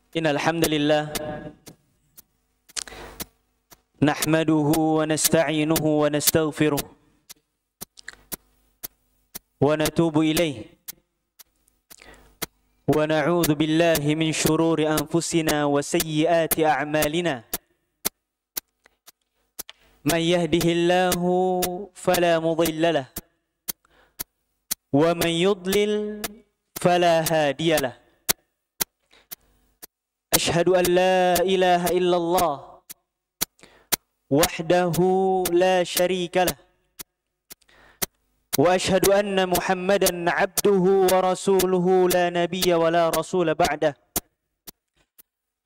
Innal hamdalillah nahmaduhu wa nasta'inuhu wa nastaghfiruh wa natubu ilayh wa na'udzu billahi min shururi anfusina wa sayyiati a'malina. Man yahdihillahu fala mudilla lahu wa man yudlil fala hadiya lahu. Ashhadu an la ilaha illallah wahdahu la syarika lah wa ashhadu anna Muhammadan abduhu wa rasuluhu la nabiyya wa la rasula ba'dah.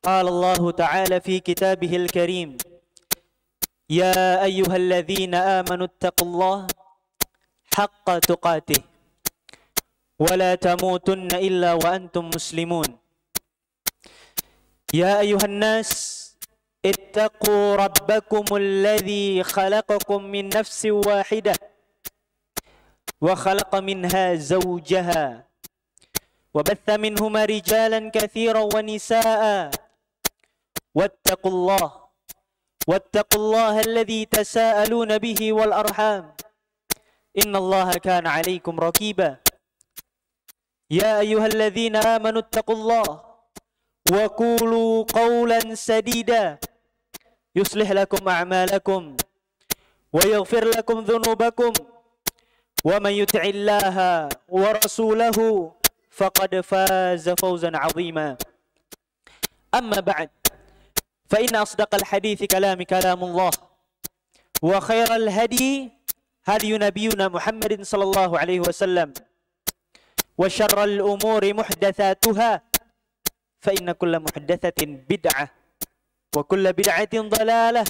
Qala Allah ta'ala fi kitabihil karim, ya ayyuhalladzina amanu ittaqullaha haqqa tuqatih wa la tamutunna illa wa antum muslimun. Ya ayuhan nas ittaqu rabbakumul ladzi khalaqakum min nafsin wahidah wa khalaqa minha zawjaha wa batha minhuma rijalan katsiran wa nisaa'a wattaqullaha alladzi tasaaluna bihi wal arham innallaha kana 'alaykum raqiba. Ya ayyuhalladzina amanu ittaqullaha wa qulu qawlan sadida yuslih lakum a'malakum wa yaghfir lakum dhunubakum wa man yuti'illaha wa rasulahu faqad faza fawzan 'azima. Amma ba'd, fa inna asdaqal hadithi kalamullah wa khairal hadi hadi nabiyyina Muhammadin sallallahu alaihi wasallam wa syarral umuri muhdatsatuha fa inna kulla muhdatsatin bid'ah wa kulla bid'atin dhalalah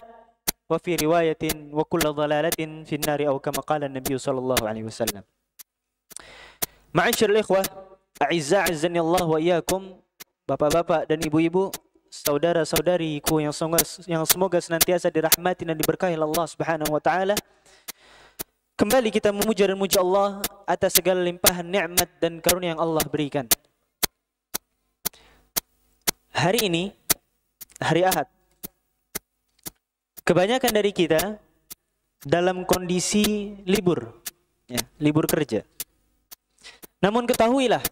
wa fi riwayatin wa kulla dhalalatin fin nari aw kama qala an-nabiy sallallahu alaihi wasallam. Ma'asyiral ikhwah a'izza azzani Allah wa iyyakum, bapak-bapak dan ibu-ibu, saudara-saudariku yang semoga senantiasa dirahmati dan diberkahi Allah Subhanahu wa taala. Kembali kita memuja dan memuji Allah atas segala limpahan nikmat dan karunia yang Allah berikan. Hari ini, hari Ahad, kebanyakan dari kita dalam kondisi libur, ya, libur kerja. Namun ketahuilah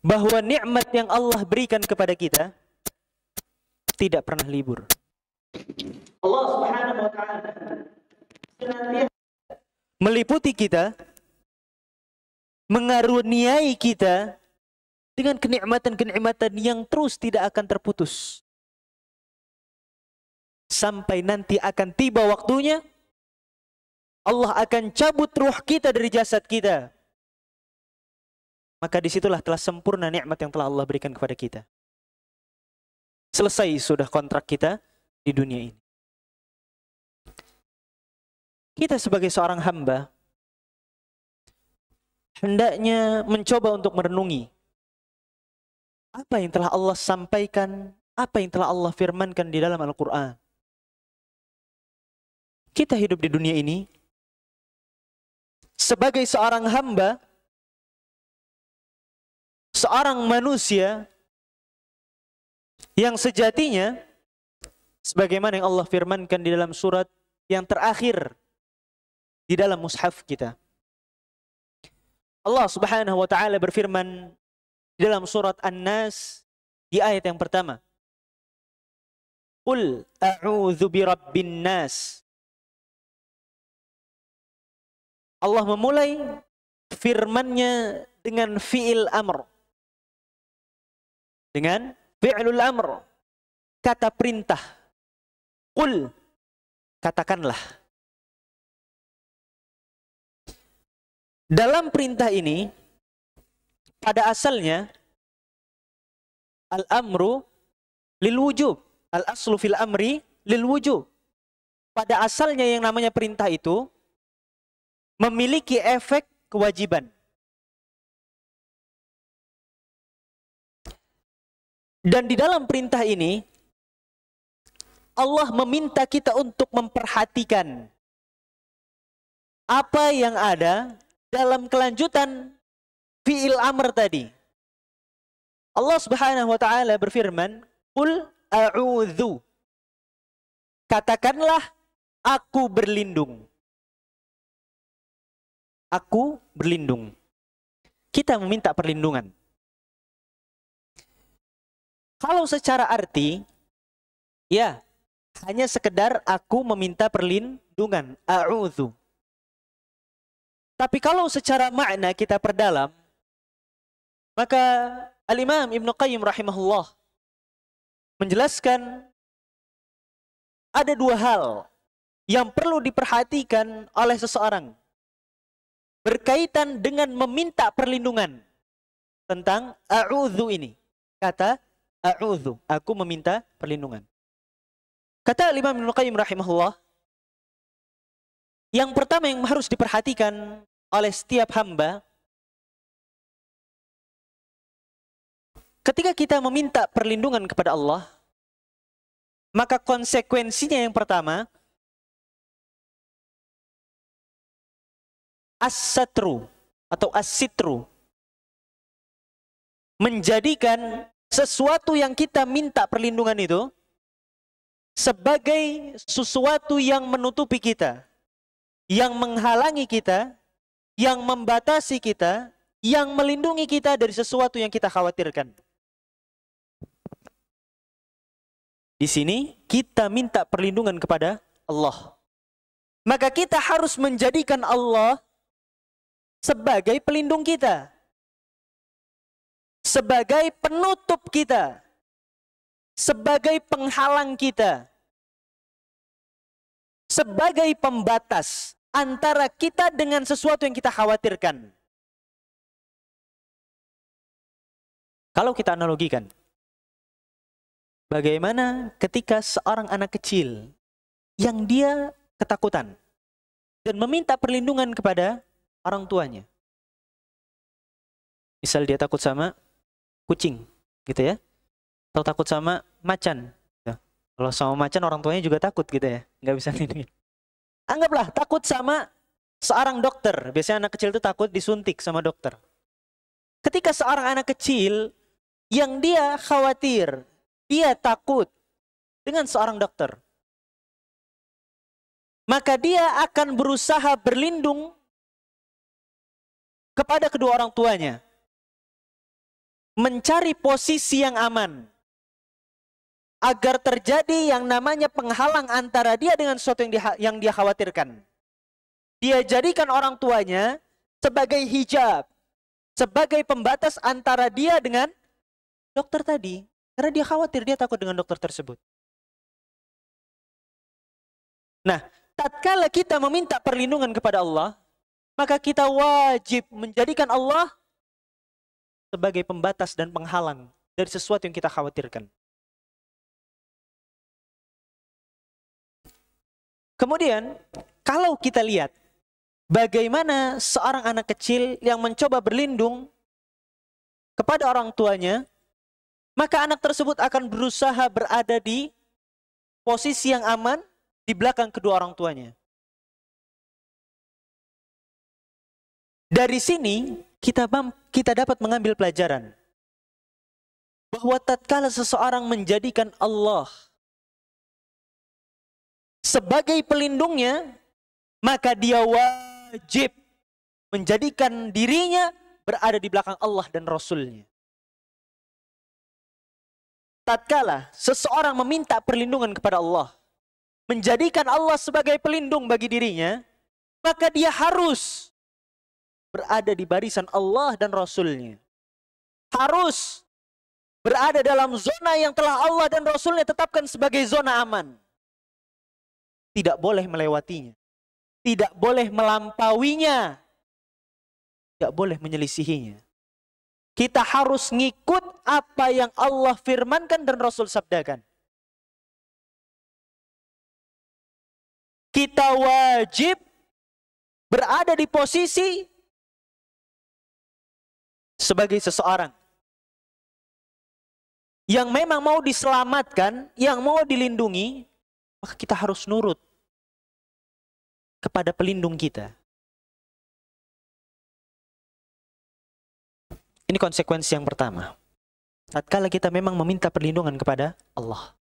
bahwa nikmat yang Allah berikan kepada kita tidak pernah libur. Allah Subhanahu wa taala senantiasa meliputi kita, mengaruniai kita dengan kenikmatan-kenikmatan yang terus tidak akan terputus. Sampai nanti akan tiba waktunya, Allah akan cabut ruh kita dari jasad kita. Maka disitulah telah sempurna nikmat yang telah Allah berikan kepada kita. Selesai sudah kontrak kita di dunia ini. Kita sebagai seorang hamba hendaknya mencoba untuk merenungi apa yang telah Allah sampaikan, apa yang telah Allah firmankan di dalam Al-Quran. Kita hidup di dunia ini sebagai seorang hamba, seorang manusia yang sejatinya sebagaimana yang Allah firmankan di dalam surat yang terakhir di dalam mushaf kita. Allah Subhanahu wa taala berfirman di dalam surat An-Nas di ayat yang pertama. Qul a'udzu birabbin nas. Allah memulai firman-Nya dengan fi'il amr. Dengan fi'lul amr, kata perintah. Qul, katakanlah. Dalam perintah ini pada asalnya al-amru lil wujub, al-aslu fil amri lil wujub. Pada asalnya yang namanya perintah itu memiliki efek kewajiban. Dan di dalam perintah ini Allah meminta kita untuk memperhatikan apa yang ada dalam kelanjutan fi'il amr tadi. Allah Subhanahu wa taala berfirman, "Qul a'udzu." Katakanlah, aku berlindung. Aku berlindung. Kita meminta perlindungan. Kalau secara arti, ya, hanya sekedar aku meminta perlindungan, a'udzu. Tapi kalau secara makna kita perdalam, maka Al-Imam Ibnu Qayyim rahimahullah menjelaskan ada dua hal yang perlu diperhatikan oleh seseorang berkaitan dengan meminta perlindungan tentang a'udzu ini. Kata a'udzu, aku meminta perlindungan. Kata Imam Ibnu Qayyim rahimahullah, yang pertama yang harus diperhatikan oleh setiap hamba ketika kita meminta perlindungan kepada Allah, maka konsekuensinya yang pertama, as-satru atau as-sitru, menjadikan sesuatu yang kita minta perlindungan itu sebagai sesuatu yang menutupi kita, yang menghalangi kita, yang membatasi kita, yang melindungi kita dari sesuatu yang kita khawatirkan. Di sini kita minta perlindungan kepada Allah. Maka kita harus menjadikan Allah sebagai pelindung kita, sebagai penutup kita, sebagai penghalang kita, sebagai pembatas antara kita dengan sesuatu yang kita khawatirkan. Kalau kita analogikan, bagaimana ketika seorang anak kecil yang dia ketakutan dan meminta perlindungan kepada orang tuanya. Misal dia takut sama kucing, gitu ya. Atau takut sama macan. Kalau sama macan orang tuanya juga takut gitu ya, nggak bisa lindungi. Anggaplah takut sama seorang dokter. Biasanya anak kecil itu takut disuntik sama dokter. Ketika seorang anak kecil yang dia khawatir, dia takut dengan seorang dokter, maka dia akan berusaha berlindung kepada kedua orang tuanya, mencari posisi yang aman, agar terjadi yang namanya penghalang antara dia dengan sesuatu yang dia khawatirkan. Dia jadikan orang tuanya sebagai hijab, sebagai pembatas antara dia dengan dokter tadi. Karena dia khawatir, dia takut dengan dokter tersebut. Nah, tatkala kita meminta perlindungan kepada Allah, maka kita wajib menjadikan Allah sebagai pembatas dan penghalang dari sesuatu yang kita khawatirkan. Kemudian, kalau kita lihat bagaimana seorang anak kecil yang mencoba berlindung kepada orang tuanya, maka anak tersebut akan berusaha berada di posisi yang aman di belakang kedua orang tuanya. Dari sini kita dapat mengambil pelajaran bahwa tatkala seseorang menjadikan Allah sebagai pelindungnya, maka dia wajib menjadikan dirinya berada di belakang Allah dan Rasul-Nya. Tatkala seseorang meminta perlindungan kepada Allah, menjadikan Allah sebagai pelindung bagi dirinya, maka dia harus berada di barisan Allah dan Rasul-Nya. Harus berada dalam zona yang telah Allah dan Rasul-Nya tetapkan sebagai zona aman. Tidak boleh melewatinya, tidak boleh melampauinya, tidak boleh menyelisihinya. Kita harus ngikut apa yang Allah firmankan dan Rasul sabdakan. Kita wajib berada di posisi sebagai seseorang yang memang mau diselamatkan, yang mau dilindungi, maka kita harus nurut kepada pelindung kita. Ini konsekuensi yang pertama. tatkala kita memang meminta perlindungan kepada Allah.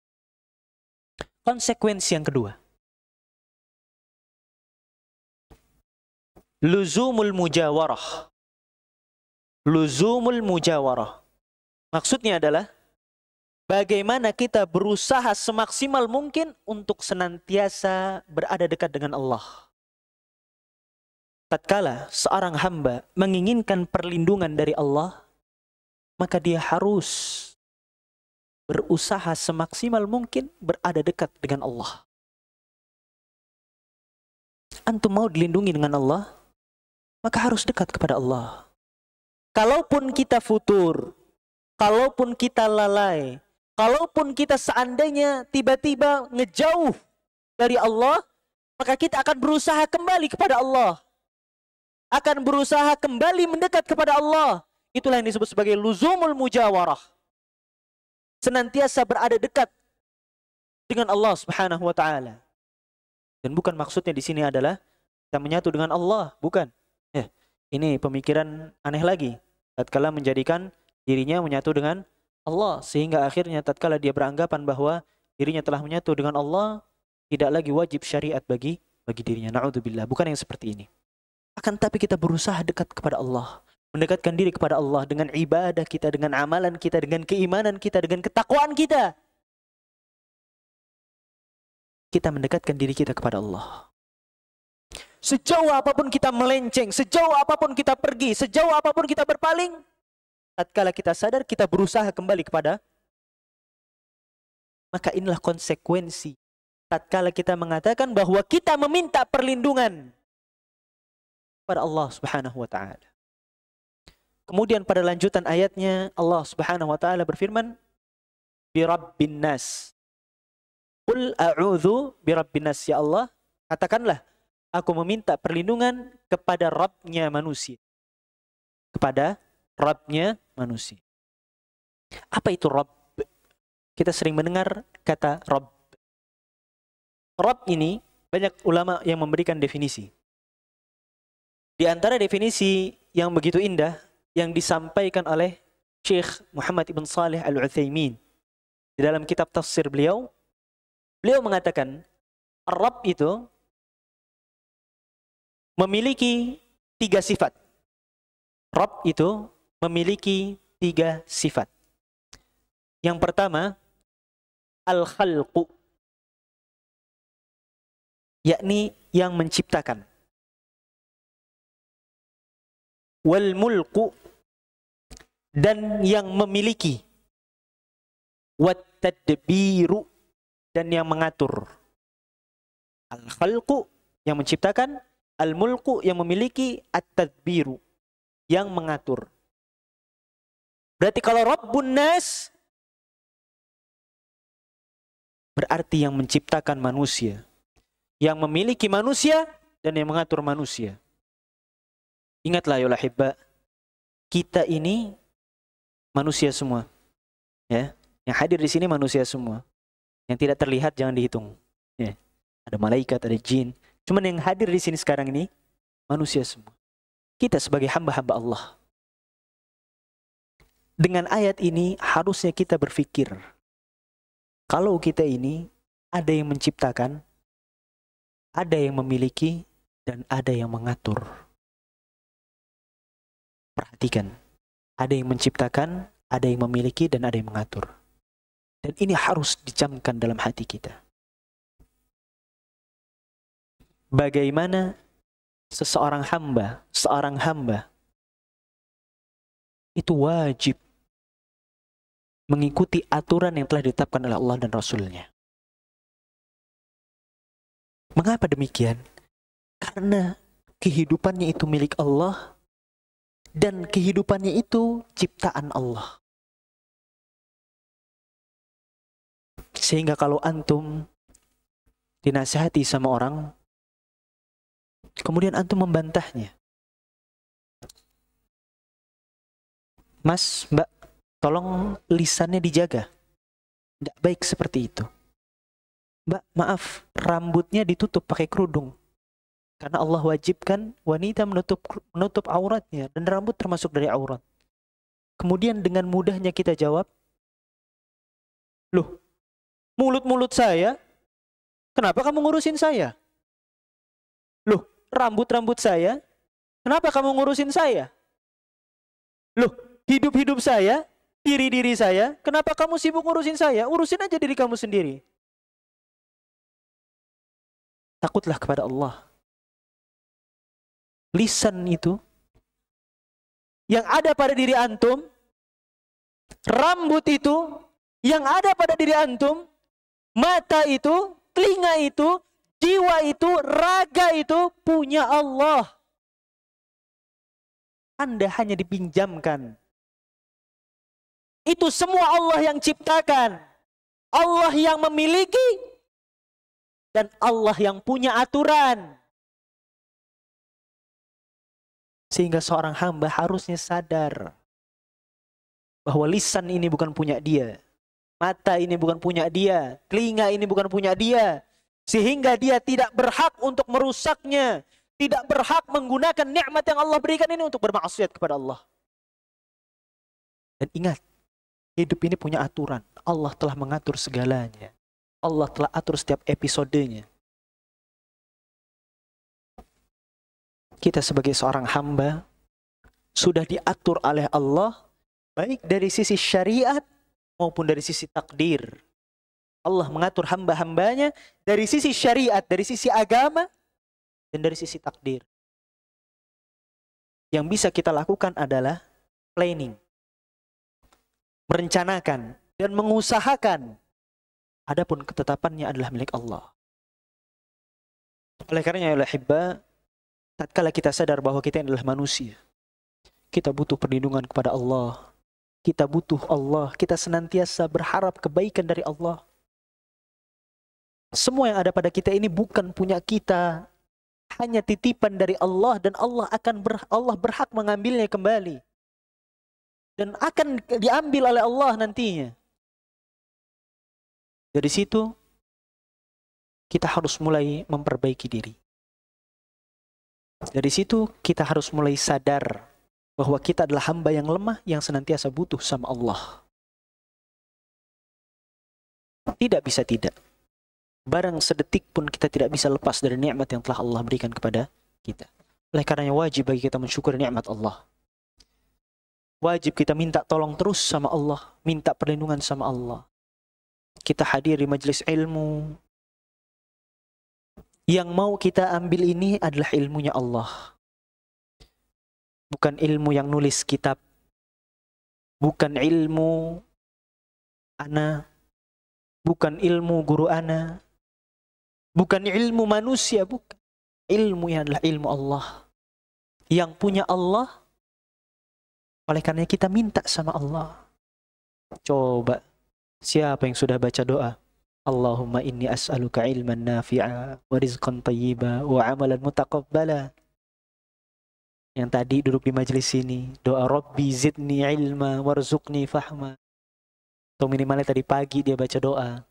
Konsekuensi yang kedua, luzumul mujawarah. Luzumul mujawarah. Maksudnya adalah bagaimana kita berusaha semaksimal mungkin untuk senantiasa berada dekat dengan Allah. Tatkala seorang hamba menginginkan perlindungan dari Allah, maka dia harus berusaha semaksimal mungkin berada dekat dengan Allah. Antum mau dilindungi dengan Allah, maka harus dekat kepada Allah. Kalaupun kita futur, kalaupun kita lalai, kalaupun kita seandainya tiba-tiba ngejauh dari Allah, maka kita akan berusaha kembali kepada Allah. Akan berusaha kembali mendekat kepada Allah. Itulah yang disebut sebagai luzumul mujawarah. Senantiasa berada dekat dengan Allah Subhanahu wa taala. Dan bukan maksudnya di sini adalah kita menyatu dengan Allah, bukan. Ini pemikiran aneh lagi. Tatkala menjadikan dirinya menyatu dengan Allah, sehingga akhirnya tatkala dia beranggapan bahwa dirinya telah menyatu dengan Allah, tidak lagi wajib syariat bagi dirinya. Na'udzubillah, bukan yang seperti ini. Akan tapi kita berusaha dekat kepada Allah, mendekatkan diri kepada Allah dengan ibadah kita, dengan amalan kita, dengan keimanan kita, dengan ketakwaan kita. Kita mendekatkan diri kita kepada Allah. Sejauh apapun kita melenceng, sejauh apapun kita pergi, sejauh apapun kita berpaling, tatkala kita sadar kita berusaha kembali kepada, maka inilah konsekuensi tatkala kita mengatakan bahwa kita meminta perlindungan pada Allah Subhanahu wa taala. Kemudian pada lanjutan ayatnya Allah Subhanahu wa taala berfirman, bi rabbin nas. Qul a'udzu bi rabbin nas, ya Allah, katakanlah aku meminta perlindungan kepada Rabb-nya manusia. Kepada Rabb-nya manusia. Apa itu Rabb? Kita sering mendengar kata Rabb. Rabb ini banyak ulama yang memberikan definisi. Di antara definisi yang begitu indah yang disampaikan oleh Syekh Muhammad ibn Salih al-Utsaimin di dalam kitab tafsir beliau mengatakan Rabb itu memiliki 3 sifat. Rabb itu memiliki 3 sifat. Yang pertama, al-khalqu, yakni yang menciptakan. Wal mulku, dan yang memiliki. Wat tadbiru, dan yang mengatur. Al-khalqu, yang menciptakan. Al-mulku, yang memiliki. At-tadbiru, yang mengatur. Berarti kalau Rabbun Nas berarti yang menciptakan manusia, yang memiliki manusia, dan yang mengatur manusia. Ingatlah ya ahibba, kita ini manusia semua. Ya, yang hadir di sini manusia semua. Yang tidak terlihat jangan dihitung. Ya. Ada malaikat, ada jin. Cuman yang hadir di sini sekarang ini manusia semua. Kita sebagai hamba-hamba Allah. Dengan ayat ini harusnya kita berpikir, kalau kita ini ada yang menciptakan, ada yang memiliki, dan ada yang mengatur. Perhatikan, ada yang menciptakan, ada yang memiliki, dan ada yang mengatur. Dan ini harus dicamkan dalam hati kita. Bagaimana seorang hamba itu wajib mengikuti aturan yang telah ditetapkan oleh Allah dan Rasul-Nya. Mengapa demikian? Karena kehidupannya itu milik Allah dan kehidupannya itu ciptaan Allah. Sehingga kalau antum dinasihati sama orang, kemudian antum membantahnya. Mas, Mbak, tolong lisannya dijaga. Tidak baik seperti itu. Mbak, maaf, rambutnya ditutup pakai kerudung. Karena Allah wajibkan wanita menutup auratnya. Dan rambut termasuk dari aurat. Kemudian dengan mudahnya kita jawab, loh, mulut-mulut saya, kenapa kamu ngurusin saya? Loh, rambut-rambut saya, kenapa kamu ngurusin saya? Loh, hidup-hidup saya, diri-diri saya, kenapa kamu sibuk ngurusin saya? Urusin aja diri kamu sendiri. Takutlah kepada Allah. Lisan itu yang ada pada diri antum, rambut itu yang ada pada diri antum, mata itu, telinga itu, jiwa itu, raga itu punya Allah. Anda hanya dipinjamkan. Itu semua Allah yang ciptakan. Allah yang memiliki dan Allah yang punya aturan. Sehingga seorang hamba harusnya sadar bahwa lisan ini bukan punya dia. Mata ini bukan punya dia. Telinga ini bukan punya dia. Sehingga dia tidak berhak untuk merusaknya. Tidak berhak menggunakan nikmat yang Allah berikan ini untuk bermaksiat kepada Allah. Dan ingat, hidup ini punya aturan. Allah telah mengatur segalanya. Allah telah atur setiap episodenya. Kita sebagai seorang hamba sudah diatur oleh Allah baik dari sisi syariat maupun dari sisi takdir. Allah mengatur hamba-hambanya dari sisi syariat, dari sisi agama, dan dari sisi takdir. Yang bisa kita lakukan adalah planning, merencanakan, dan mengusahakan. Adapun ketetapannya adalah milik Allah. Oleh karenanya, ya hibba, tatkala kita sadar bahwa kita adalah manusia, kita butuh perlindungan kepada Allah. Kita butuh Allah. Kita senantiasa berharap kebaikan dari Allah. Semua yang ada pada kita ini bukan punya kita, hanya titipan dari Allah, dan Allah berhak mengambilnya kembali dan akan diambil oleh Allah nantinya. Dari situ kita harus mulai memperbaiki diri. Dari situ kita harus mulai sadar bahwa kita adalah hamba yang lemah yang senantiasa butuh sama Allah. Tidak bisa tidak. Barang sedetik pun kita tidak bisa lepas dari nikmat yang telah Allah berikan kepada kita. Oleh karenanya wajib bagi kita mensyukuri nikmat Allah. Wajib kita minta tolong terus sama Allah, minta perlindungan sama Allah. Kita hadiri majelis ilmu. Yang mau kita ambil ini adalah ilmunya Allah. Bukan ilmu yang nulis kitab. Bukan ilmu ana. Bukan ilmu guru ana. Bukan ilmu manusia, bukan. Ilmu yang adalah ilmu Allah. Yang punya Allah. Oleh karena kita minta sama Allah. Coba, siapa yang sudah baca doa? Allahumma inni as'aluka ilman nafi'a wa rizqan tayyiba wa amalan mutaqabbala. Yang tadi duduk di majelis ini, doa Rabbi zidni ilma warzuqni fahma. Atau minimalnya tadi pagi dia baca doa.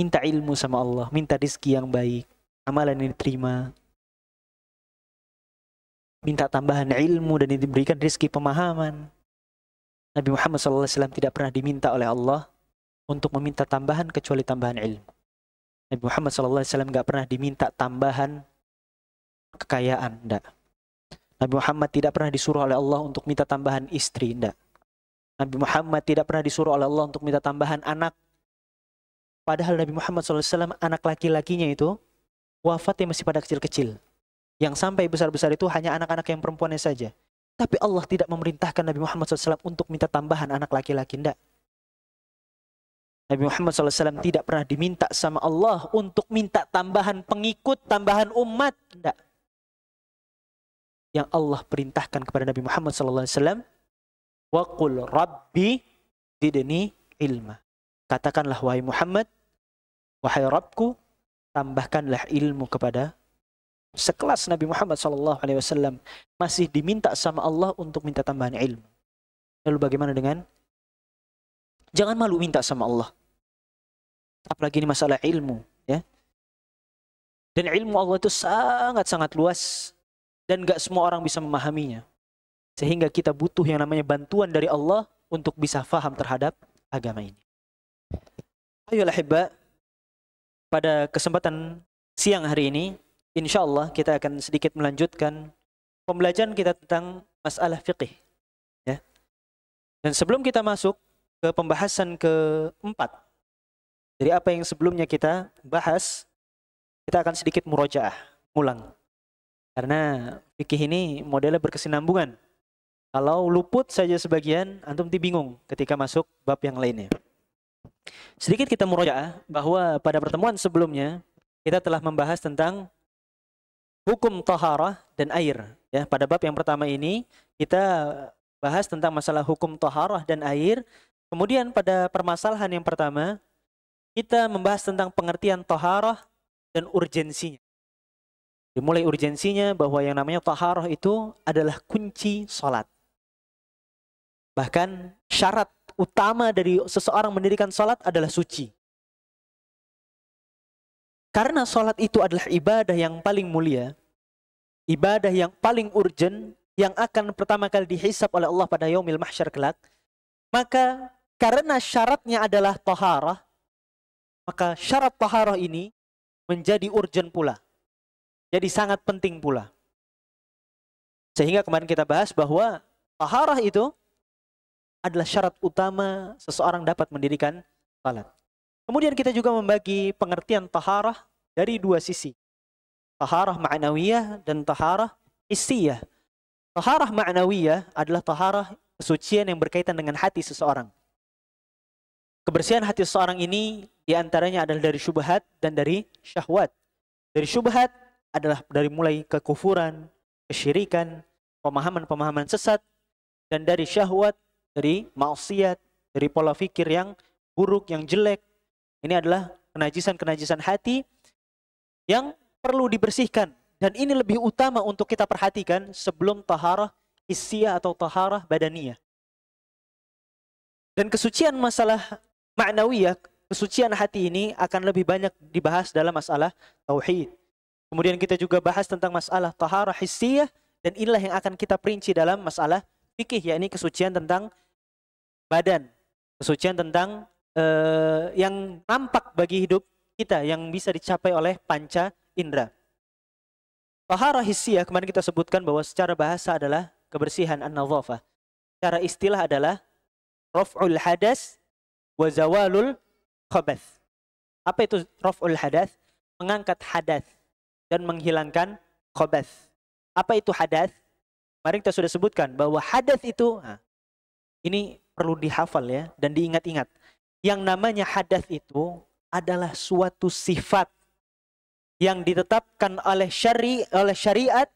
Minta ilmu sama Allah, minta rizki yang baik, amalan yang diterima. Minta tambahan ilmu dan diberikan rizki pemahaman. Nabi Muhammad SAW tidak pernah diminta oleh Allah untuk meminta tambahan kecuali tambahan ilmu. Nabi Muhammad SAW gak pernah diminta tambahan kekayaan, enggak. Nabi Muhammad tidak pernah disuruh oleh Allah untuk minta tambahan istri, enggak. Nabi Muhammad tidak pernah disuruh oleh Allah untuk minta tambahan anak. Padahal Nabi Muhammad SAW anak laki-lakinya itu wafatnya masih pada kecil-kecil. Yang sampai besar-besar itu hanya anak-anak yang perempuannya saja. Tapi Allah tidak memerintahkan Nabi Muhammad SAW untuk minta tambahan anak laki-laki, enggak. Nabi Muhammad SAW tidak pernah diminta sama Allah untuk minta tambahan pengikut, tambahan umat, enggak. Yang Allah perintahkan kepada Nabi Muhammad SAW, wa qul rabbi zidni ilma. Katakanlah wahai Muhammad, wahai Rabbku, tambahkanlah ilmu kepada sekelas Nabi Muhammad SAW masih diminta sama Allah untuk minta tambahan ilmu. Lalu bagaimana dengan? Jangan malu minta sama Allah. Apalagi ini masalah ilmu, ya. Dan ilmu Allah itu sangat-sangat luas dan gak semua orang bisa memahaminya. Sehingga kita butuh yang namanya bantuan dari Allah untuk bisa faham terhadap agama ini. Ayolah ahibba, pada kesempatan siang hari ini, insya Allah kita akan sedikit melanjutkan pembelajaran kita tentang masalah fiqih. Ya. Dan sebelum kita masuk ke pembahasan keempat, dari apa yang sebelumnya kita bahas, kita akan sedikit murojaah, ulang. Karena fikih ini modelnya berkesinambungan. Kalau luput saja sebagian, antum bingung ketika masuk bab yang lainnya. Sedikit kita murojaah bahwa pada pertemuan sebelumnya kita telah membahas tentang hukum taharah dan air. Ya, pada bab yang pertama ini kita bahas tentang masalah hukum taharah dan air. Kemudian pada permasalahan yang pertama kita membahas tentang pengertian taharah dan urgensinya. Dimulai urgensinya bahwa yang namanya taharah itu adalah kunci salat. Bahkan syarat utama dari seseorang mendirikan salat adalah suci. Karena salat itu adalah ibadah yang paling mulia, ibadah yang paling urgent, yang akan pertama kali dihisab oleh Allah pada yaumil mahsyar kelak, maka karena syaratnya adalah taharah, maka syarat taharah ini menjadi urgent pula. Jadi sangat penting pula. Sehingga kemarin kita bahas bahwa taharah itu adalah syarat utama seseorang dapat mendirikan salat. Kemudian kita juga membagi pengertian taharah dari dua sisi. Taharah ma'nawiyah dan taharah hissiyah. Taharah ma'nawiyah adalah taharah kesucian yang berkaitan dengan hati seseorang. Kebersihan hati seseorang ini diantaranya adalah dari syubhat dan dari syahwat. Dari syubhat adalah dari mulai kekufuran, kesyirikan, pemahaman-pemahaman sesat, dan dari syahwat, dari maksiat, dari pola pikir yang buruk, yang jelek. Ini adalah kenajisan-kenajisan hati yang perlu dibersihkan. Dan ini lebih utama untuk kita perhatikan sebelum taharah hissiyah atau taharah badaniyah. Dan kesucian masalah ma'nawiyah, kesucian hati ini akan lebih banyak dibahas dalam masalah tauhid. Kemudian kita juga bahas tentang masalah taharah hissiyah, dan inilah yang akan kita perinci dalam masalah fikih, yakni kesucian tentang badan, kesucian tentang yang nampak bagi hidup kita, yang bisa dicapai oleh panca indera. Taharah hissiyah kemarin kita sebutkan bahwa secara bahasa adalah kebersihan an-nadhafah. Secara istilah adalah raf'ul hadas wa zawalul khabath. Apa itu raf'ul hadas? Mengangkat hadas dan menghilangkan khabath. Apa itu hadas? Kemarin kita sudah sebutkan bahwa hadas itu, ini perlu dihafal ya dan diingat-ingat. Yang namanya hadas itu adalah suatu sifat yang ditetapkan oleh syariat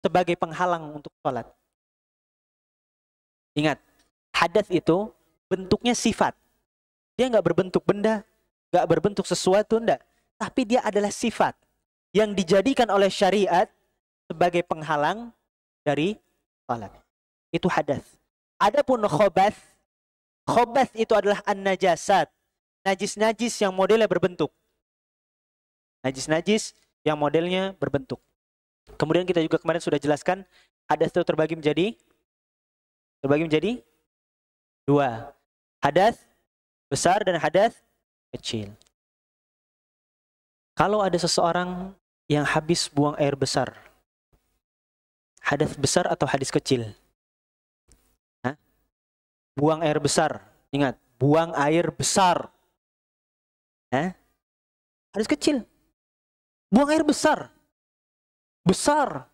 sebagai penghalang untuk sholat. Ingat, hadas itu bentuknya sifat. Dia nggak berbentuk benda, nggak berbentuk sesuatu, enggak. Tapi dia adalah sifat yang dijadikan oleh syariat sebagai penghalang dari salat. Itu hadas. Adapun khobath, khobath itu adalah an-najasat. Najis-najis yang modelnya berbentuk. Najis-najis yang modelnya berbentuk. Kemudian kita juga kemarin sudah jelaskan hadas itu terbagi menjadi dua. Hadas besar dan hadas kecil. Kalau ada seseorang yang habis buang air besar, hadas besar atau hadas kecil? Buang air besar. Ingat, buang air besar. Hadas kecil. Buang air besar. Besar.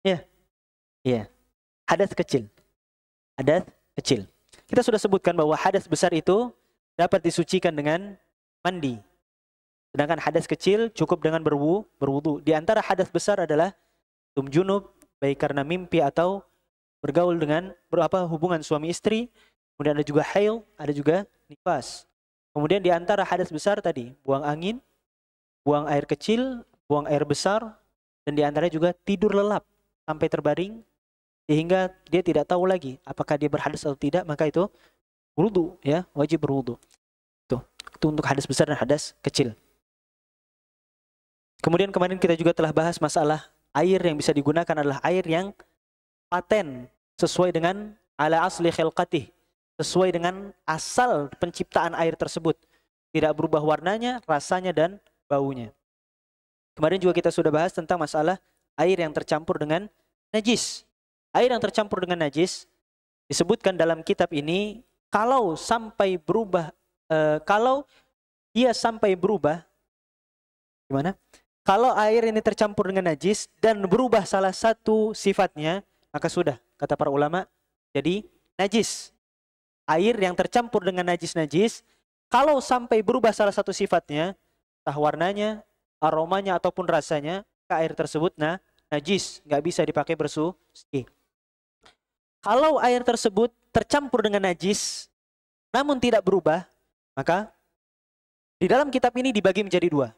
Ya. Ya. Hadas kecil. Hadas kecil. Kita sudah sebutkan bahwa hadas besar itu dapat disucikan dengan mandi. Sedangkan hadas kecil cukup dengan berwudu. Di antara hadas besar adalah junub, baik karena mimpi atau bergaul dengan hubungan suami istri. Kemudian ada juga hail, ada juga nifas. Kemudian di antara hadas besar tadi, buang angin, buang air kecil, buang air besar, dan di antaranya juga tidur lelap sampai terbaring sehingga dia tidak tahu lagi apakah dia berhadas atau tidak, maka itu wudu, ya, wajib berwudu. Itu untuk hadas besar dan hadas kecil. Kemudian kemarin kita juga telah bahas masalah air yang bisa digunakan adalah air yang paten sesuai dengan ala asli khilqatih, sesuai dengan asal penciptaan air tersebut. Tidak berubah warnanya, rasanya, dan baunya. Kemarin juga kita sudah bahas tentang masalah air yang tercampur dengan najis. Air yang tercampur dengan najis disebutkan dalam kitab ini kalau sampai berubah, kalau dia sampai berubah, gimana? Kalau air ini tercampur dengan najis dan berubah salah satu sifatnya, maka sudah, kata para ulama, jadi najis. Air yang tercampur dengan najis-najis, kalau sampai berubah salah satu sifatnya, entah warnanya, aromanya, ataupun rasanya, air tersebut najis, nggak bisa dipakai bersuci. Kalau air tersebut tercampur dengan najis, namun tidak berubah, maka di dalam kitab ini dibagi menjadi dua.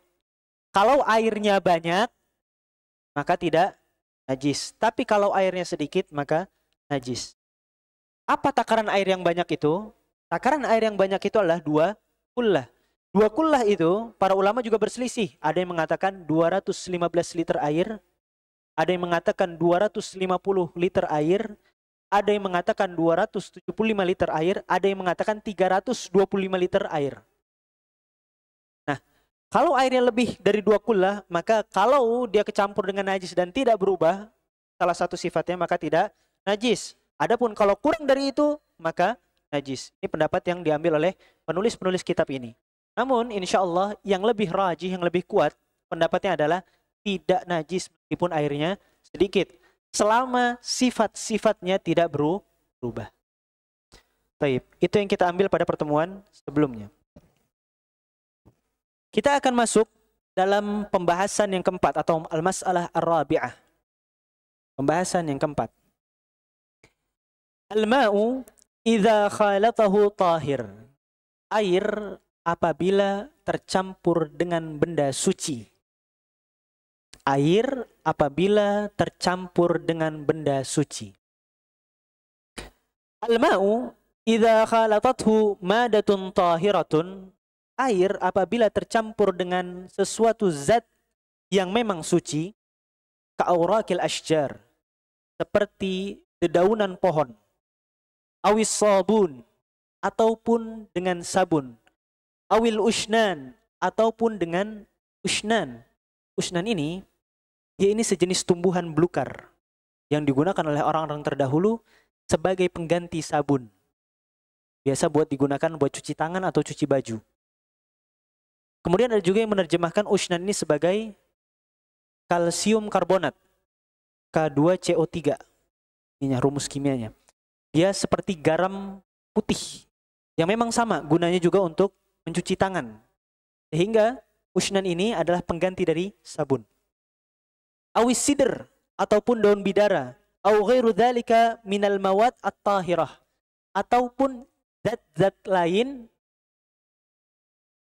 Kalau airnya banyak, maka tidak najis. Tapi kalau airnya sedikit, maka najis. Apa takaran air yang banyak itu? Takaran air yang banyak itu adalah 2 kullah. 2 kullah itu, para ulama juga berselisih. Ada yang mengatakan 215 liter air, ada yang mengatakan 250 liter air, ada yang mengatakan 275 liter air, ada yang mengatakan 325 liter air. Kalau airnya lebih dari 2 kullah, maka kalau dia kecampur dengan najis dan tidak berubah salah satu sifatnya, maka tidak najis. Adapun kalau kurang dari itu, maka najis. Ini pendapat yang diambil oleh penulis-penulis kitab ini. Namun insya Allah yang lebih rajih, yang lebih kuat, pendapatnya adalah tidak najis meskipun airnya sedikit, selama sifat-sifatnya tidak berubah. Baik, itu yang kita ambil pada pertemuan sebelumnya. Kita akan masuk dalam pembahasan yang keempat atau al-mas'alah ar-rabi'ah. Pembahasan yang keempat. Al-ma'u idza khalatahu tahir. Air apabila tercampur dengan benda suci. Air apabila tercampur dengan benda suci. Al-ma'u idza khalatathu madatun tahiratun. Air apabila tercampur dengan sesuatu zat yang memang suci, ka'aurakil ashjar, seperti dedaunan pohon, awis sabun, ataupun dengan sabun, awil ushnan, ataupun dengan ushnan. Ushnan ini, dia ini sejenis tumbuhan belukar yang digunakan oleh orang-orang terdahulu sebagai pengganti sabun. Biasa buat digunakan buat cuci tangan atau cuci baju. Kemudian ada juga yang menerjemahkan ushnan ini sebagai kalsium karbonat, K2CO3. Ini rumus kimianya. Dia seperti garam putih yang memang sama gunanya juga untuk mencuci tangan. Sehingga ushnan ini adalah pengganti dari sabun. Awis sidr ataupun daun bidara, au ghairu dzalika minal mawad at-tahirah, ataupun zat-zat lain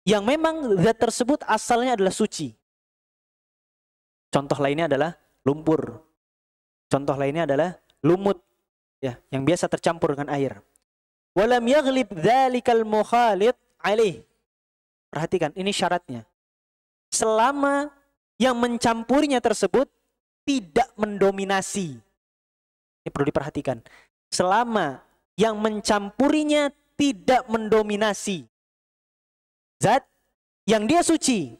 yang memang zat tersebut asalnya adalah suci. Contoh lainnya adalah lumpur. Contoh lainnya adalah lumut, ya, yang biasa tercampur dengan air. Walam yaghlib dzalikal mukhalid alaih. Perhatikan, ini syaratnya. Selama yang mencampurnya tersebut tidak mendominasi. Ini perlu diperhatikan. Selama yang mencampurinya tidak mendominasi. Zat yang dia suci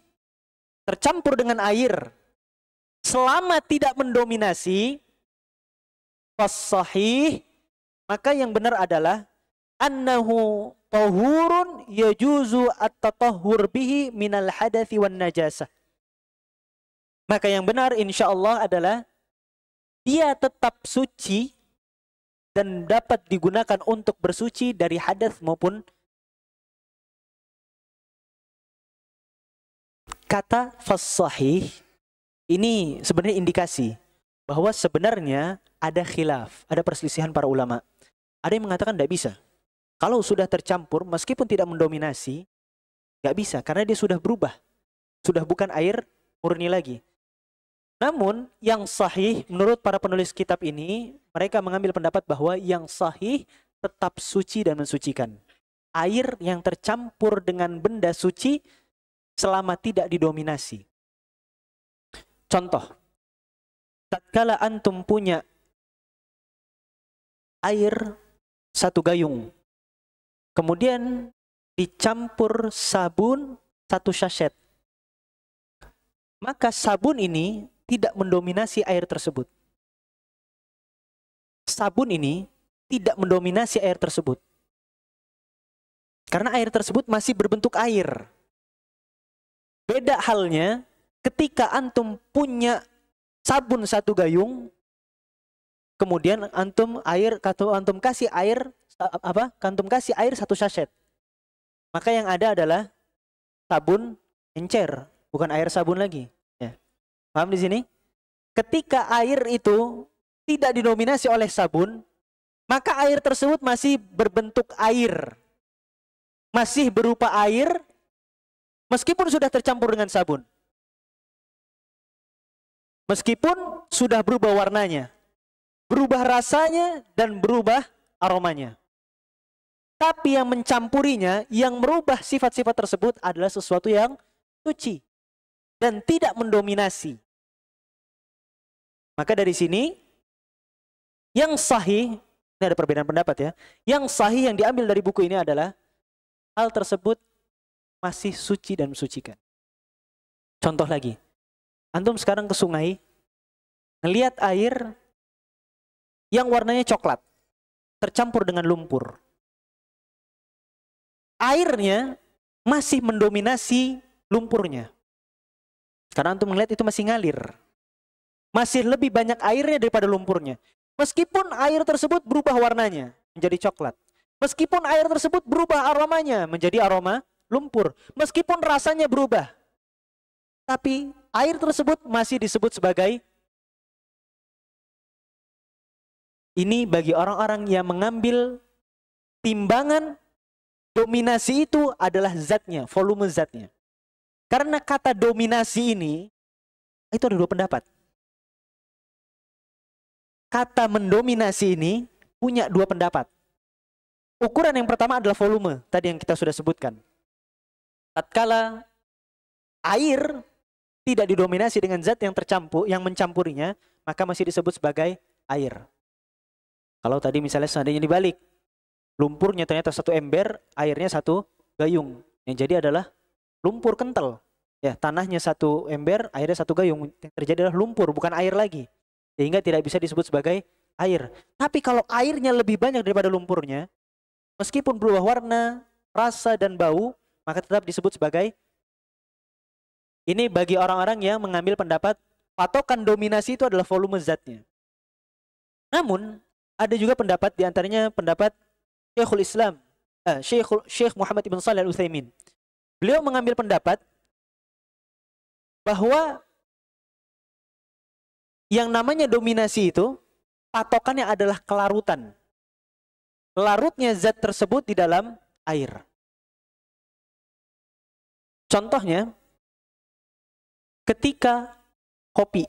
tercampur dengan air selama tidak mendominasi, fas-sahih, maka yang benar adalah annahu tahurun yajuzu at-tatahhur bihi minal hadathi wan najasah. Maka yang benar insyaallah adalah dia tetap suci dan dapat digunakan untuk bersuci dari hadas maupun. Kata fas-sahih ini sebenarnya indikasi bahwa sebenarnya ada khilaf, ada perselisihan para ulama. Ada yang mengatakan tidak bisa. Kalau sudah tercampur meskipun tidak mendominasi, nggak bisa karena dia sudah berubah. Sudah bukan air murni lagi. Namun yang sahih menurut para penulis kitab ini, mereka mengambil pendapat bahwa yang sahih tetap suci dan mensucikan. Air yang tercampur dengan benda suci selama tidak didominasi. Contoh, tatkala antum punya air 1 gayung. Kemudian dicampur sabun 1 sachet. Maka sabun ini tidak mendominasi air tersebut. Sabun ini tidak mendominasi air tersebut. Karena air tersebut masih berbentuk air. Beda halnya ketika antum punya sabun 1 gayung, kemudian antum kasih air Antum kasih air 1 sachet. Maka yang ada adalah sabun encer, bukan air sabun lagi. Ya. Paham di sini? Ketika air itu tidak didominasi oleh sabun, maka air tersebut masih berbentuk air. Masih berupa air, meskipun sudah tercampur dengan sabun. Meskipun sudah berubah warnanya, berubah rasanya, dan berubah aromanya. Tapi yang mencampurinya, yang merubah sifat-sifat tersebut adalah sesuatu yang suci dan tidak mendominasi. Maka dari sini, yang sahih, ini ada perbedaan pendapat ya. Yang sahih yang diambil dari buku ini adalah hal tersebut masih suci dan mensucikan. Contoh lagi, antum sekarang ke sungai, ngelihat air yang warnanya coklat, tercampur dengan lumpur. Airnya masih mendominasi lumpurnya. Karena antum melihat itu masih ngalir. Masih lebih banyak airnya daripada lumpurnya. Meskipun air tersebut berubah warnanya menjadi coklat. Meskipun air tersebut berubah aromanya menjadi aroma lumpur. Meskipun rasanya berubah. Tapi air tersebut masih disebut sebagai, ini bagi orang-orang yang mengambil timbangan dominasi itu adalah zatnya, volume zatnya. Karena kata dominasi ini, itu ada 2 pendapat. Kata mendominasi ini punya 2 pendapat. Ukuran yang pertama adalah volume, tadi yang kita sudah sebutkan. Tatkala air tidak didominasi dengan zat yang mencampurinya, maka masih disebut sebagai air. Kalau tadi misalnya seandainya dibalik, lumpurnya ternyata 1 ember, airnya 1 gayung. Yang jadi adalah lumpur kental. Ya, tanahnya 1 ember, airnya 1 gayung. Yang terjadi adalah lumpur, bukan air lagi. Sehingga tidak bisa disebut sebagai air. Tapi kalau airnya lebih banyak daripada lumpurnya, meskipun berubah warna, rasa, dan bau, maka tetap disebut sebagai. Ini bagi orang-orang yang mengambil pendapat patokan dominasi itu adalah volume zatnya. Namun, ada juga pendapat, diantaranya pendapat Syekhul Islam, Syekh Muhammad ibn Shalih Al-Utsaimin. Beliau mengambil pendapat bahwa yang namanya dominasi itu patokannya adalah kelarutan. Larutnya zat tersebut di dalam air. Contohnya, ketika kopi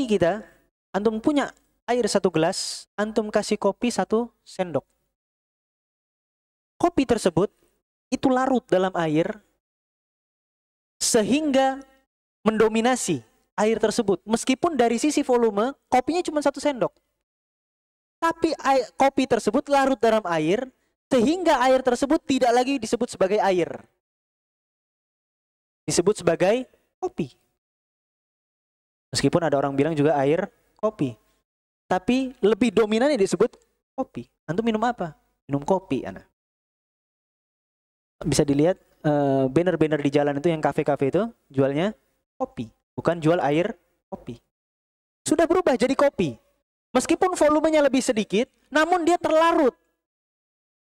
kita, antum punya air 1 gelas, antum kasih kopi 1 sendok. Kopi tersebut itu larut dalam air sehingga mendominasi air tersebut. Meskipun dari sisi volume kopinya cuma 1 sendok. Tapi kopi tersebut larut dalam air sehingga air tersebut tidak lagi disebut sebagai air. Disebut sebagai kopi. Meskipun ada orang bilang juga air kopi. Tapi lebih dominannya disebut kopi. Antum minum apa? Minum kopi, anak. Bisa dilihat banner-banner di jalan itu yang kafe-kafe itu jualnya kopi, bukan jual air kopi. Sudah berubah jadi kopi. Meskipun volumenya lebih sedikit, namun dia terlarut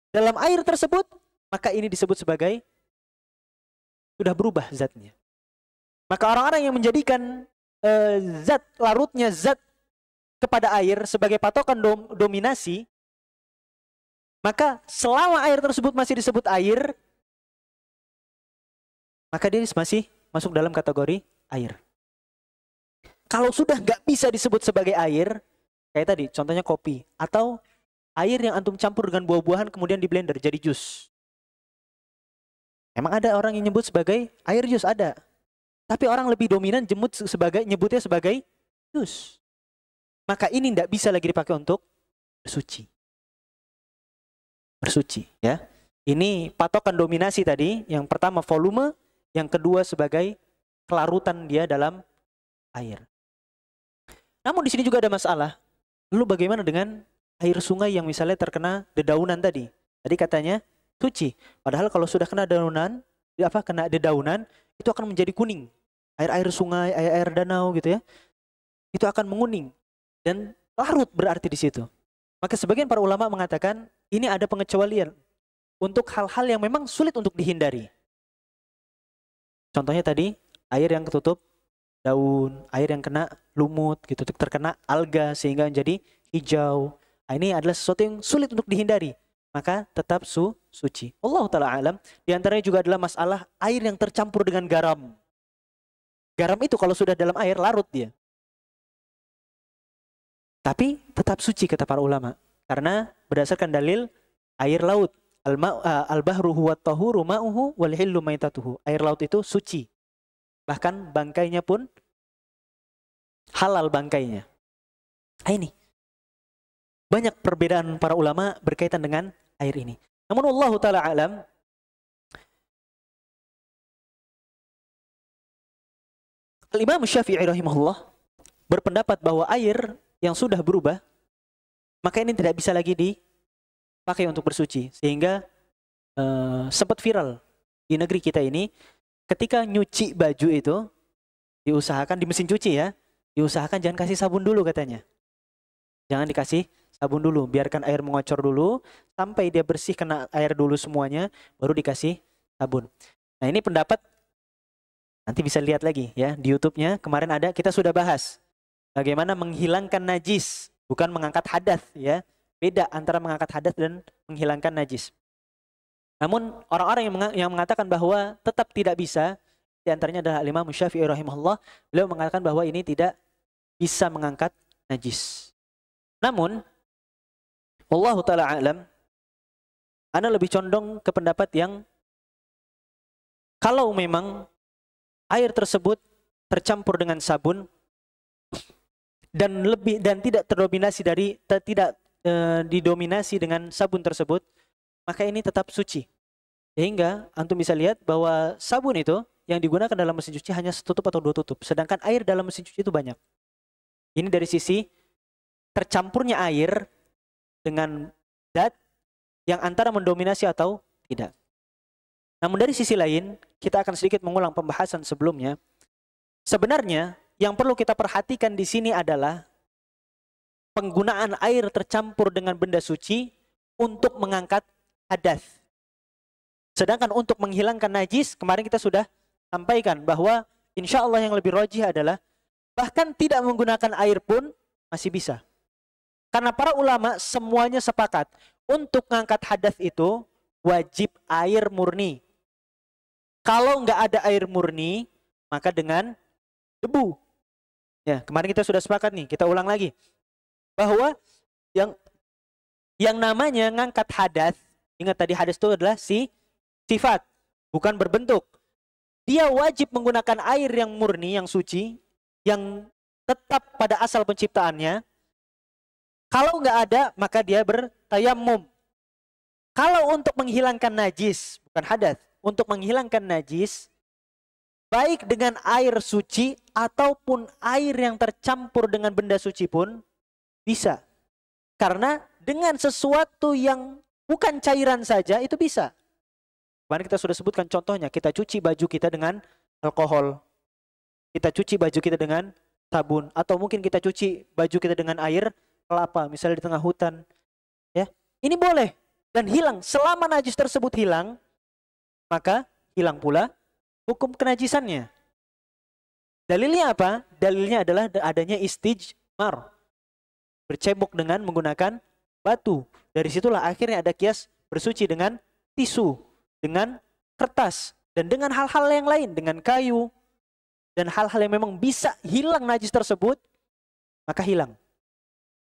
dalam air tersebut, maka ini disebut sebagai sudah berubah zatnya. Maka orang-orang yang menjadikan zat larutnya zat kepada air sebagai patokan dominasi, maka selama air tersebut masih disebut air, maka dia masih masuk dalam kategori air. Kalau sudah nggak bisa disebut sebagai air, kayak tadi contohnya kopi, atau air yang antum campur dengan buah-buahan kemudian di blender jadi jus. Emang ada orang yang nyebut sebagai air jus? Ada. Tapi orang lebih dominan nyebutnya sebagai jus. maka ini tidak bisa lagi dipakai untuk bersuci. Bersuci, ya. Ini patokan dominasi tadi. Yang pertama volume, yang kedua sebagai kelarutan dia dalam air. Namun di sini juga ada masalah. Lalu bagaimana dengan air sungai yang misalnya terkena dedaunan tadi? Tadi katanya suci. Padahal kalau sudah kena dedaunan, kena dedaunan, itu akan menjadi kuning. Air-air sungai, air-air danau gitu ya. Itu akan menguning dan larut berarti di situ. Maka sebagian para ulama mengatakan ini ada pengecualian untuk hal-hal yang memang sulit untuk dihindari. Contohnya tadi air yang ketutup daun, air yang kena lumut gitu, terkena alga sehingga menjadi hijau. Nah, ini adalah sesuatu yang sulit untuk dihindari. Maka tetap suci. Allah Ta'ala alam. Di antaranya juga adalah masalah air yang tercampur dengan garam. Garam itu kalau sudah dalam air larut dia. Tapi tetap suci kata para ulama. Karena berdasarkan dalil air laut. Al-bahru huwa tahuru ma'uhu wal hillu maitatuhu. Air laut itu suci. Bahkan bangkainya pun halal bangkainya. Nah, ini. Banyak perbedaan para ulama berkaitan dengan air ini. Namun Allah Ta'ala alam. Al-Imam Syafi'i rahimahullah berpendapat bahwa air yang sudah berubah, maka ini tidak bisa lagi dipakai untuk bersuci. Sehingga sempat viral di negeri kita ini, ketika nyuci baju itu, diusahakan di mesin cuci ya, diusahakan jangan kasih sabun dulu katanya. Jangan dikasih sabun dulu, biarkan air mengocor dulu, sampai dia bersih kena air dulu semuanya, baru dikasih sabun. Nah ini pendapat, nanti bisa lihat lagi ya di YouTube-nya, kemarin ada, kita sudah bahas. Bagaimana menghilangkan najis, bukan mengangkat hadas ya. Beda antara mengangkat hadas dan menghilangkan najis. Namun orang-orang yang mengatakan bahwa tetap tidak bisa, di antaranya adalah Imam Syafi'i rahimahullah, beliau mengatakan bahwa ini tidak bisa mengangkat najis. Namun Allah Ta'ala alam, ana lebih condong ke pendapat yang kalau memang air tersebut tercampur dengan sabun dan tidak terdominasi tidak didominasi dengan sabun tersebut, maka ini tetap suci. Sehingga antum bisa lihat bahwa sabun itu yang digunakan dalam mesin cuci hanya setutup atau dua tutup, sedangkan air dalam mesin cuci itu banyak. Ini dari sisi tercampurnya air dengan zat yang antara mendominasi atau tidak. Namun dari sisi lain, kita akan sedikit mengulang pembahasan sebelumnya. Sebenarnya yang perlu kita perhatikan di sini adalah penggunaan air tercampur dengan benda suci untuk mengangkat hadas. Sedangkan untuk menghilangkan najis, kemarin kita sudah sampaikan bahwa insya Allah yang lebih rajih adalah bahkan tidak menggunakan air pun masih bisa. Karena para ulama semuanya sepakat untuk mengangkat hadas itu wajib air murni. Kalau nggak ada air murni, maka dengan debu. Ya, kemarin kita sudah sepakat nih, kita ulang lagi. Bahwa yang namanya ngangkat hadas, ingat tadi hadas itu adalah sifat, bukan berbentuk. Dia wajib menggunakan air yang murni, yang suci, yang tetap pada asal penciptaannya. Kalau nggak ada, maka dia bertayamum. Kalau untuk menghilangkan najis, bukan hadas, untuk menghilangkan najis, baik dengan air suci ataupun air yang tercampur dengan benda suci pun bisa. Karena dengan sesuatu yang bukan cairan saja itu bisa. Kemarin kita sudah sebutkan contohnya, kita cuci baju kita dengan alkohol. Kita cuci baju kita dengan sabun. Atau mungkin kita cuci baju kita dengan air kelapa, misalnya di tengah hutan. Ya, ini boleh dan hilang. Selama najis tersebut hilang, maka hilang pula hukum kenajisannya. Dalilnya apa? Dalilnya adalah adanya istijmar. Bercebok dengan menggunakan batu. Dari situlah akhirnya ada kias bersuci dengan tisu, dengan kertas, dan dengan hal-hal yang lain, dengan kayu, dan hal-hal yang memang bisa hilang najis tersebut, maka hilang.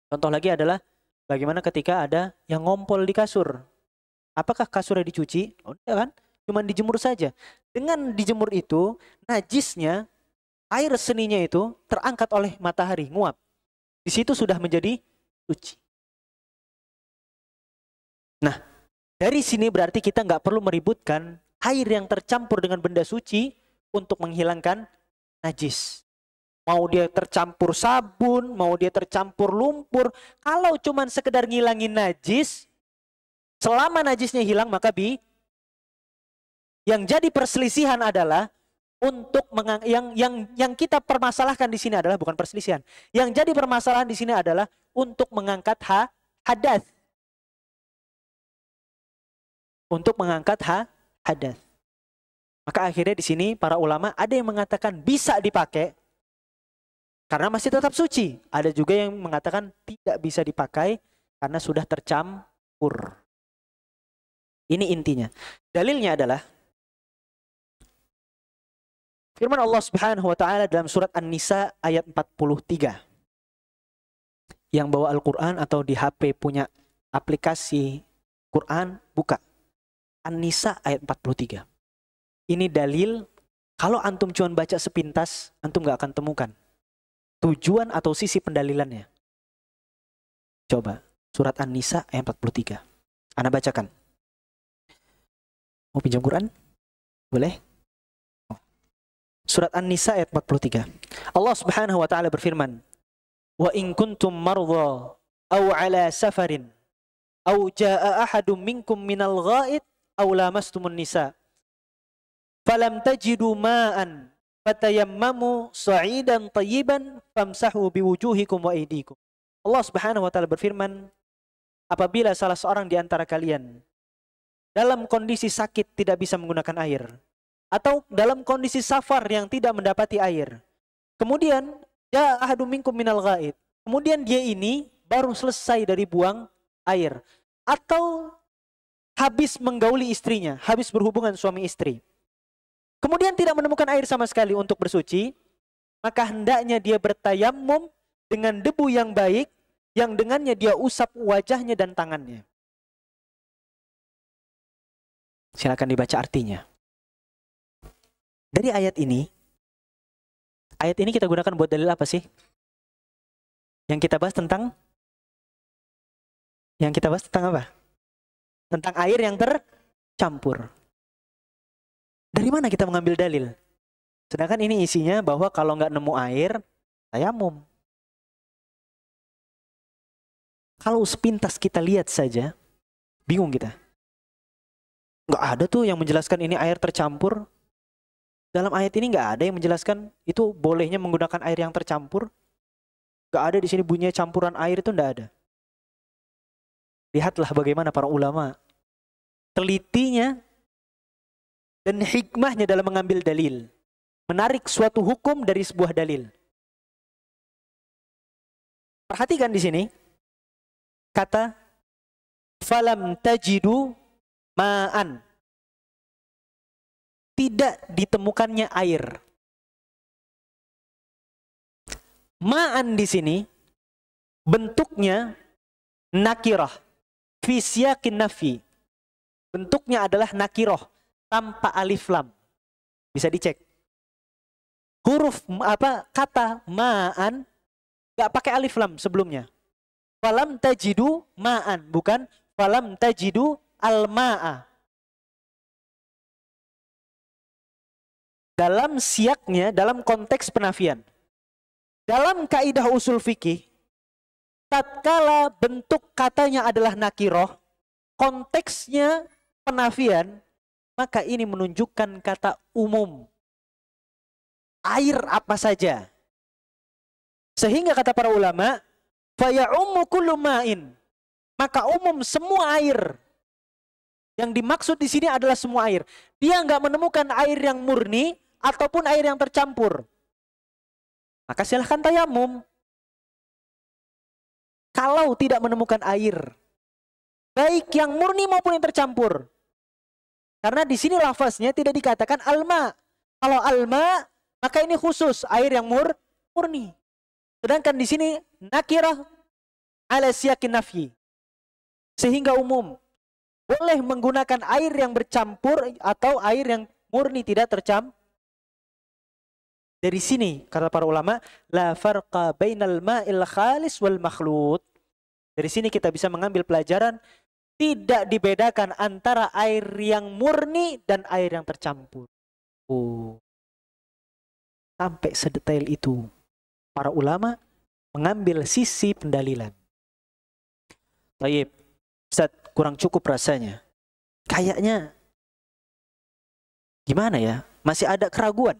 Contoh lagi adalah bagaimana ketika ada yang ngompol di kasur. Apakah kasurnya dicuci? Oh, enggak kan? Cuma dijemur saja. Dengan dijemur itu, najisnya, air seninya itu terangkat oleh matahari, nguap. Di situ sudah menjadi suci. Nah, dari sini berarti kita nggak perlu meributkan air yang tercampur dengan benda suci untuk menghilangkan najis. Mau dia tercampur sabun, mau dia tercampur lumpur. Kalau cuman sekedar ngilangin najis, selama najisnya hilang maka yang jadi perselisihan adalah untuk yang kita permasalahkan di sini adalah bukan perselisihan. Yang jadi permasalahan di sini adalah untuk mengangkat hadas. Untuk mengangkat hadas. Maka akhirnya di sini para ulama ada yang mengatakan bisa dipakai karena masih tetap suci. Ada juga yang mengatakan tidak bisa dipakai karena sudah tercampur. Ini intinya. Dalilnya adalah firman Allah Subhanahu wa taala dalam surat An-Nisa ayat 43. Yang bawa Al-Qur'an atau di HP punya aplikasi Quran, buka An-Nisa ayat 43. Ini dalil, kalau antum cuma baca sepintas, antum gak akan temukan tujuan atau sisi pendalilannya. Coba, surat An-Nisa ayat 43. Ana bacakan. Mau pinjam Quran? Boleh? Surat An-Nisa ayat 43. Allah Subhanahu wa taala berfirman, "Wa in kuntum mardha aw ala safarin aw jaa ahadum minkum minal ghaid aw lamastumun nisa falam tajidu ma'an fatayammamu sa'idan tayyiban famsahu biwujuhikum wa aydikum." Allah Subhanahu wa taala berfirman, apabila salah seorang di antara kalian dalam kondisi sakit tidak bisa menggunakan air, atau dalam kondisi safar yang tidak mendapati air, kemudian ya ahadum minkum minal ghaid, kemudian dia ini baru selesai dari buang air, atau habis menggauli istrinya, habis berhubungan suami istri, kemudian tidak menemukan air sama sekali untuk bersuci, maka hendaknya dia bertayammum dengan debu yang baik, yang dengannya dia usap wajahnya dan tangannya. Silakan dibaca artinya. Dari ayat ini kita gunakan buat dalil apa sih? Yang kita bahas tentang apa? Tentang air yang tercampur. Dari mana kita mengambil dalil? Sedangkan ini isinya bahwa kalau nggak nemu air, tayamum. Kalau sepintas kita lihat saja, bingung kita. Nggak ada tuh yang menjelaskan ini air tercampur. Dalam ayat ini nggak ada yang menjelaskan itu bolehnya menggunakan air yang tercampur. Nggak ada di sini bunyinya campuran air, itu nggak ada. Lihatlah bagaimana para ulama telitinya dan hikmahnya dalam mengambil dalil, menarik suatu hukum dari sebuah dalil. Perhatikan di sini kata falam tajidu ma'an, tidak ditemukannya air. Ma'an di sini bentuknya nakirah fi siyaqin nafi. Bentuknya adalah nakirah tanpa alif lam. Bisa dicek. Huruf kata ma'an enggak pakai alif lam sebelumnya. Falam tajidu ma'an, bukan falam tajidu al-ma'a. Dalam siaknya, dalam konteks penafian. Dalam kaidah usul fikih, tatkala bentuk katanya adalah nakiroh, konteksnya penafian, maka ini menunjukkan kata umum. Air apa saja. Sehingga kata para ulama, faya'ummu kullu ma'in, maka umum semua air. Yang dimaksud di sini adalah semua air. Dia nggak menemukan air yang murni ataupun air yang tercampur, maka silahkan tayamum. Kalau tidak menemukan air, baik yang murni maupun yang tercampur, karena di sini lafaznya tidak dikatakan alma. Kalau alma, maka ini khusus air yang murni. Sedangkan di sini nakirah ala siyaqin nafyi, sehingga umum. Boleh menggunakan air yang bercampur atau air yang murni tidak tercampur. Dari sini kata para ulama, la farqa bainal ma'il khalis wal makhlut. Dari sini kita bisa mengambil pelajaran tidak dibedakan antara air yang murni dan air yang tercampur. Oh. Sampai sedetail itu para ulama mengambil sisi pendalilan. Baik, Ustaz, kurang cukup rasanya. Kayaknya gimana ya? Masih ada keraguan.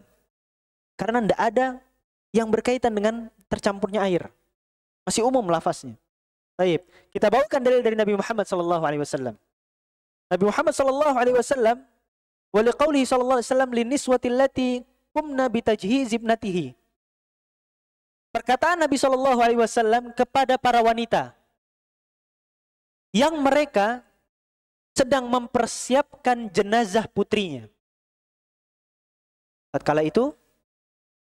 Karena tidak ada yang berkaitan dengan tercampurnya air. Masih umum lafaznya. Baik, kita bawakan dalil dari Nabi Muhammad SAW. Nabi Muhammad SAW, wa liqaulihi sallallahu alaihi wasallam liniswati allati qumna bitajhiz ibnatihi. Perkataan Nabi SAW kepada para wanita yang mereka sedang mempersiapkan jenazah putrinya. Tatkala itu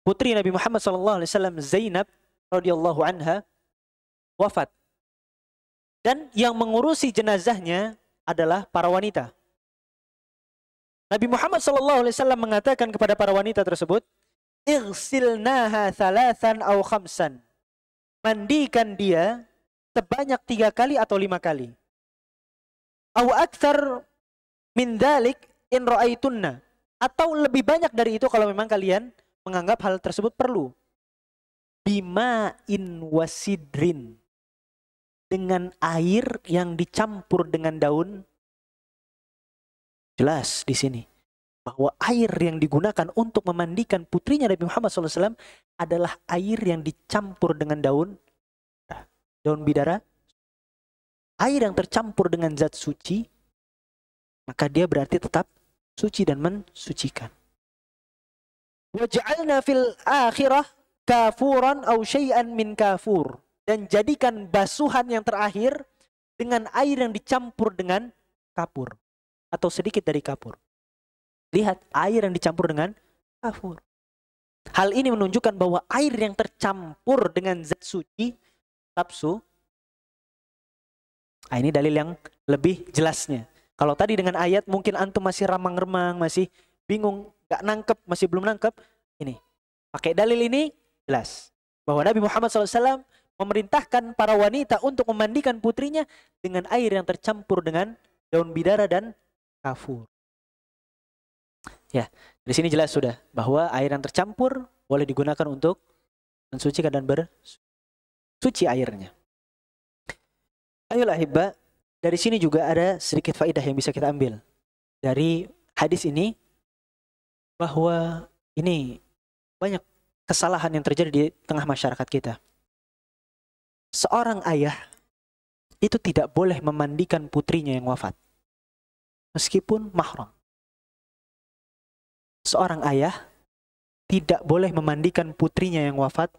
putri Nabi Muhammad SAW, Zainab radhiyallahu anha, wafat. Dan yang mengurusi jenazahnya adalah para wanita. Nabi Muhammad SAW mengatakan kepada para wanita tersebut, "Ighsilnaha thalathan aw khamsan." Mandikan dia sebanyak 3 kali atau 5 kali. Aw akthar min dzalik in ra'aitunna. Atau lebih banyak dari itu kalau memang kalian menganggap hal tersebut perlu. Bima'in wasidrin. Dengan air yang dicampur dengan daun. Jelas di sini bahwa air yang digunakan untuk memandikan putrinya Nabi Muhammad SAW adalah air yang dicampur dengan daun bidara. Air yang tercampur dengan zat suci, maka dia berarti tetap suci dan mensucikan. Waj'alna fil akhirah kafuran aw syai'an min kafur. Dan jadikan basuhan yang terakhir dengan air yang dicampur dengan kapur. Atau sedikit dari kapur. Lihat, air yang dicampur dengan kafur. Hal ini menunjukkan bahwa air yang tercampur dengan zat suci, tapsu. Nah, ini dalil yang lebih jelasnya. Kalau tadi dengan ayat mungkin antum masih ramang-remang, masih bingung, gak nangkep, masih belum nangkep. Ini, pakai dalil ini jelas. Bahwa Nabi Muhammad SAW memerintahkan para wanita untuk memandikan putrinya dengan air yang tercampur dengan daun bidara dan kafur. Ya, di sini jelas sudah bahwa air yang tercampur boleh digunakan untuk mensucikan dan bersuci airnya. Ayolah hibba, dari sini juga ada sedikit faedah yang bisa kita ambil dari hadis ini, bahwa ini banyak kesalahan yang terjadi di tengah masyarakat kita. Seorang ayah itu tidak boleh memandikan putrinya yang wafat, meskipun mahram. Seorang ayah tidak boleh memandikan putrinya yang wafat,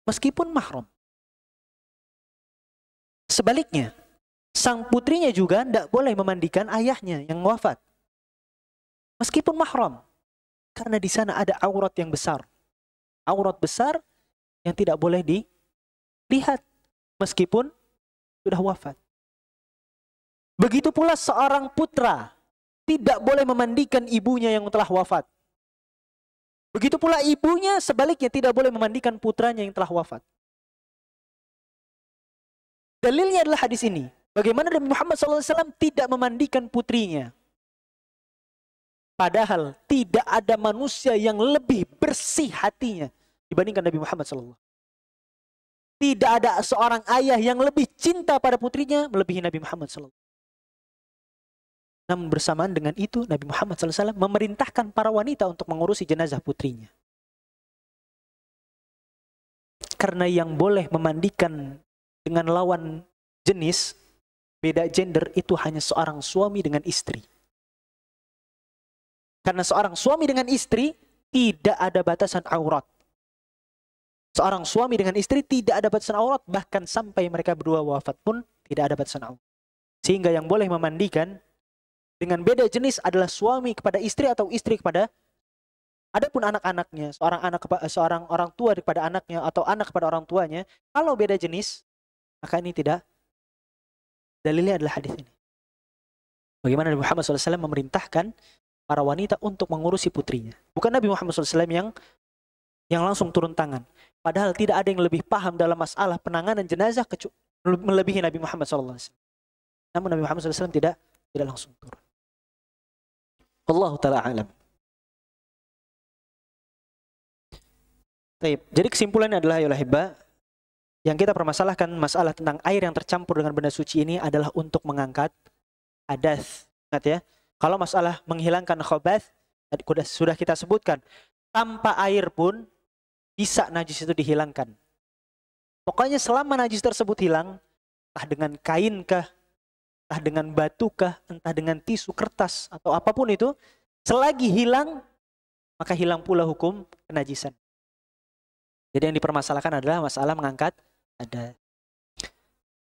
meskipun mahram. Sebaliknya, sang putrinya juga tidak boleh memandikan ayahnya yang wafat, meskipun mahram. Karena di sana ada aurat yang besar. Aurat besar yang tidak boleh dilihat, meskipun sudah wafat. Begitu pula seorang putra tidak boleh memandikan ibunya yang telah wafat. Begitu pula ibunya sebaliknya tidak boleh memandikan putranya yang telah wafat. Dalilnya adalah hadis ini. Bagaimana Nabi Muhammad SAW tidak memandikan putrinya. Padahal tidak ada manusia yang lebih bersih hatinya dibandingkan Nabi Muhammad SAW. Tidak ada seorang ayah yang lebih cinta pada putrinya melebihi Nabi Muhammad SAW. Namun bersamaan dengan itu, Nabi Muhammad SAW memerintahkan para wanita untuk mengurusi jenazah putrinya. Karena yang boleh memandikan dengan lawan jenis, beda gender, itu hanya seorang suami dengan istri. Karena seorang suami dengan istri tidak ada batasan aurat. Seorang suami dengan istri tidak ada batasan aurat, bahkan sampai mereka berdua wafat pun tidak ada batasan aurat. Sehingga yang boleh memandikan dengan beda jenis adalah suami kepada istri atau istri kepada, adapun anak-anaknya, seorang orang tua kepada anaknya atau anak kepada orang tuanya, kalau beda jenis, maka ini tidak. Dalilnya adalah hadis ini. Bagaimana Nabi Muhammad SAW memerintahkan para wanita untuk mengurusi putrinya. Bukan Nabi Muhammad SAW yang langsung turun tangan. Padahal tidak ada yang lebih paham dalam masalah penanganan jenazah melebihi Nabi Muhammad SAW. Namun Nabi Muhammad SAW tidak langsung turun. Wallahu ta'ala alam. Jadi kesimpulannya adalah ya Hibba, yang kita permasalahkan masalah tentang air yang tercampur dengan benda suci ini adalah untuk mengangkat hadas. Ingat ya, kalau masalah menghilangkan khabath sudah kita sebutkan, tanpa air pun bisa najis itu dihilangkan. Pokoknya selama najis tersebut hilang, entah dengan kain kah, entah dengan batu kah, entah dengan tisu kertas atau apapun itu, selagi hilang maka hilang pula hukum kenajisan. Jadi yang dipermasalahkan adalah masalah mengangkat hadas.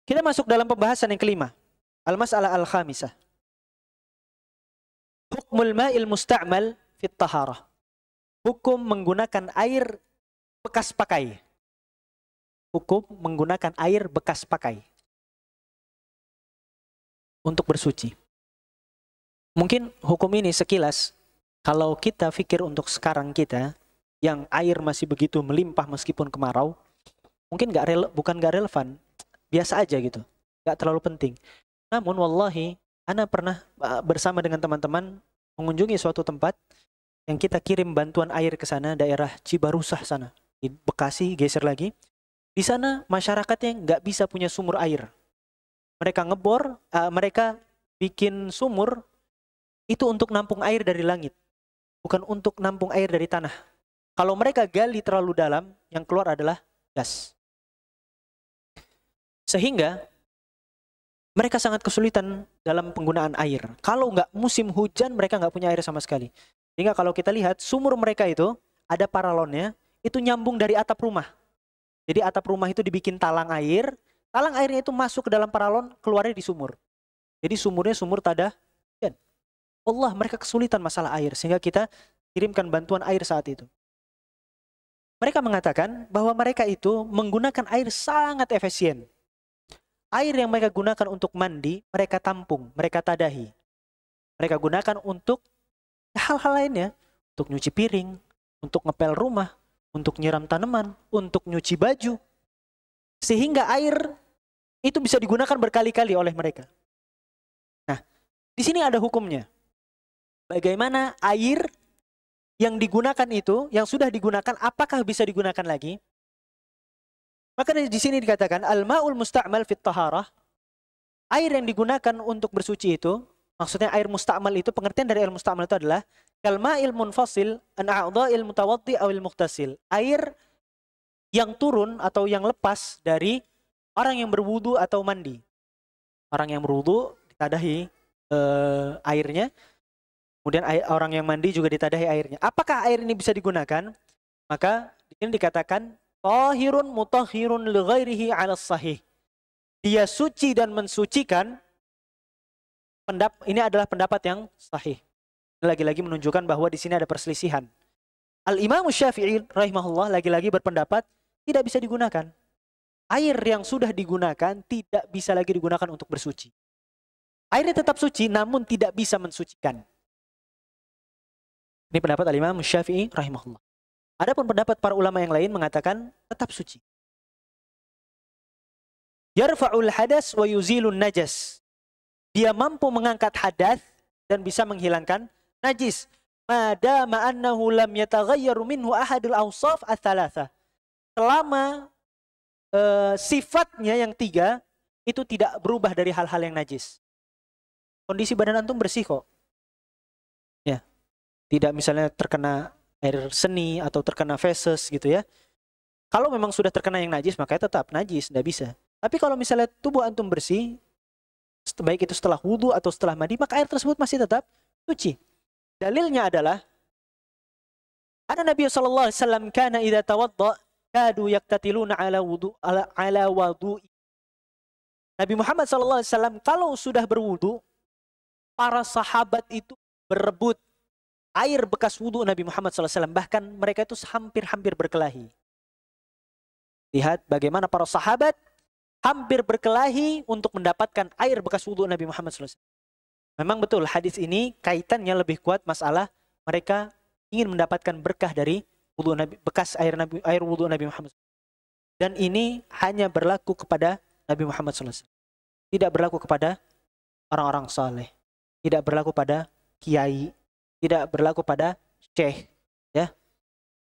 Kita masuk dalam pembahasan yang kelima. Al-mas'alah al-khamisah. Hukmul ma'il musta'mal fit taharah. Hukum menggunakan air bekas pakai. Hukum menggunakan air bekas pakai untuk bersuci. Mungkin hukum ini sekilas, kalau kita pikir untuk sekarang kita, yang air masih begitu melimpah meskipun kemarau, mungkin bukan gak relevan, biasa aja gitu, gak terlalu penting. Namun wallahi, ana pernah bersama dengan teman-teman mengunjungi suatu tempat yang kita kirim bantuan air ke sana, daerah Cibarusah sana, di Bekasi, geser lagi. Di sana masyarakatnya nggak bisa punya sumur air. Mereka ngebor, mereka bikin sumur itu untuk nampung air dari langit, bukan untuk nampung air dari tanah. Kalau mereka gali terlalu dalam, yang keluar adalah gas. Sehingga mereka sangat kesulitan dalam penggunaan air. Kalau nggak musim hujan, mereka nggak punya air sama sekali. Sehingga kalau kita lihat, sumur mereka itu ada paralonnya, itu nyambung dari atap rumah. Jadi atap rumah itu dibikin talang airnya itu masuk ke dalam paralon, keluarnya di sumur. Jadi sumurnya sumur tadah. Allah, mereka kesulitan masalah air, sehingga kita kirimkan bantuan air saat itu. Mereka mengatakan bahwa mereka itu menggunakan air sangat efisien. Air yang mereka gunakan untuk mandi, mereka tampung, mereka tadahi. Mereka gunakan untuk hal-hal lainnya. Untuk nyuci piring, untuk ngepel rumah, untuk nyiram tanaman, untuk nyuci baju. Sehingga air itu bisa digunakan berkali-kali oleh mereka. Nah, di sini ada hukumnya. Bagaimana air yang digunakan itu, yang sudah digunakan, apakah bisa digunakan lagi? Maka di sini dikatakan al-ma'ul musta'mal fit taharah. Air yang digunakan untuk bersuci itu, maksudnya air musta'mal itu, pengertian dari air musta'mal itu adalah kal-ma'il munfasil an a'dha'il mutawaddi awil mughtasil. Air yang turun atau yang lepas dari orang yang berwudu atau mandi. Orang yang berwudu ditadahi airnya. Kemudian orang yang mandi juga ditadahi airnya. Apakah air ini bisa digunakan? Maka di sini dikatakan tahirun mutahhirun li ghairihi 'ala sahih. Dia suci dan mensucikan. Ini adalah pendapat yang sahih. Lagi-lagi menunjukkan bahwa di sini ada perselisihan. Al-Imam Syafi'i rahimahullah lagi-lagi berpendapat tidak bisa digunakan. Air yang sudah digunakan tidak bisa lagi digunakan untuk bersuci. Airnya tetap suci namun tidak bisa mensucikan. Ini pendapat Al-Imam Syafi'i rahimahullah. Adapun pendapat para ulama yang lain mengatakan tetap suci. Yarfa'ul hadas wa yuzilun najas. Dia mampu mengangkat hadas dan bisa menghilangkan najis. Madama annahu lam yataghayyaru minhu ahadul awsaf ats-tsalatsa. Selama sifatnya yang tiga itu tidak berubah dari hal-hal yang najis. Kondisi badan antum bersih kok. Ya. Tidak misalnya terkena air seni atau terkena feses gitu ya. Kalau memang sudah terkena yang najis, maka tetap najis, tidak bisa. Tapi kalau misalnya tubuh antum bersih, baik itu setelah wudu atau setelah mandi, maka air tersebut masih tetap suci. Dalilnya adalah ada Nabi sallallahu alaihi wasallam kana idza tawadda kadu yaktatiluna ala wudu. Nabi Muhammad sallallahu alaihi wasallam kalau sudah berwudu, para sahabat itu berebut air bekas wudu Nabi Muhammad SAW. Bahkan mereka itu hampir-hampir berkelahi. Lihat bagaimana para sahabat hampir berkelahi untuk mendapatkan air bekas wudu Nabi Muhammad SAW. Memang betul hadis ini kaitannya lebih kuat masalah mereka ingin mendapatkan berkah dari wudu Nabi, bekas air wudu Nabi Muhammad. Dan ini hanya berlaku kepada Nabi Muhammad SAW. Tidak berlaku kepada orang-orang saleh, tidak berlaku pada kiai, tidak berlaku pada syekh, ya.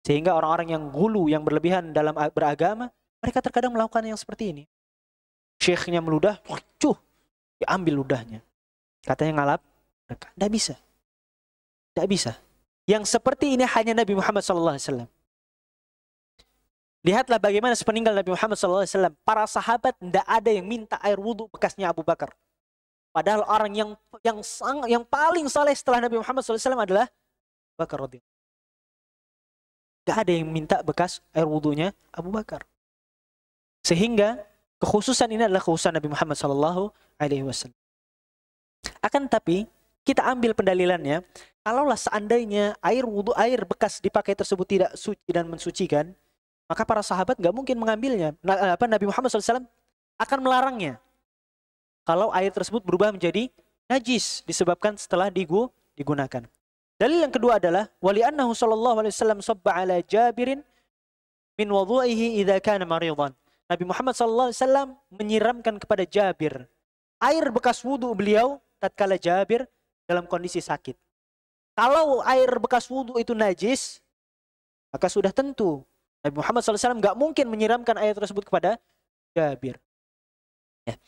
Sehingga orang-orang yang gulu, yang berlebihan dalam beragama, mereka terkadang melakukan yang seperti ini. Syekhnya meludah, diambil ludahnya. Katanya ngalap, mereka tidak bisa. Tidak bisa. Yang seperti ini hanya Nabi Muhammad SAW. Lihatlah bagaimana sepeninggal Nabi Muhammad SAW, para sahabat tidak ada yang minta air wudhu bekasnya Abu Bakar. Padahal orang yang paling saleh setelah Nabi Muhammad SAW adalah Abu Bakar radhiyallahu. Gak ada yang minta bekas air wudhunya Abu Bakar. Sehingga kekhususan ini adalah kekhususan Nabi Muhammad SAW. Akan tapi kita ambil pendalilannya, kalaulah seandainya air wudhu, air bekas dipakai tersebut tidak suci dan mensucikan, maka para sahabat nggak mungkin mengambilnya. Nabi Muhammad SAW akan melarangnya. Kalau air tersebut berubah menjadi najis disebabkan setelah digunakan. Dalil yang kedua adalah wali annahu sallallahu alaihi wasallam sabba ala Jabirin min wudhu'ihi idza kana maridan. Nabi Muhammad sallallahu alaihi wasallam menyiramkan kepada Jabir air bekas wudu beliau tatkala Jabir dalam kondisi sakit. Kalau air bekas wudu itu najis, maka sudah tentu Nabi Muhammad SAW nggak mungkin menyiramkan air tersebut kepada Jabir. Ya.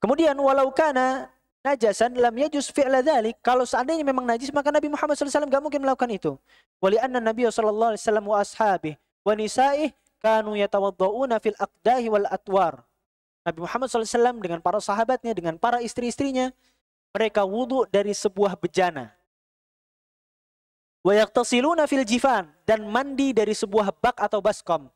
Kemudian walau kana najasan lam yajuz fi'la dzalik. Kalau seandainya memang najis, maka Nabi Muhammad SAW nggak mungkin melakukan itu. Wali anna Nabi sallallahu alaihi wasallam wa ashabihi wa nisa'ih kanu yatawadda'una fil aqdahi wal atwar. Nabi Muhammad SAW dengan para sahabatnya, dengan para istri-istrinya, mereka wudu dari sebuah bejana. Wa yaqtasiluna fil jifan, dan mandi dari sebuah bak atau baskom.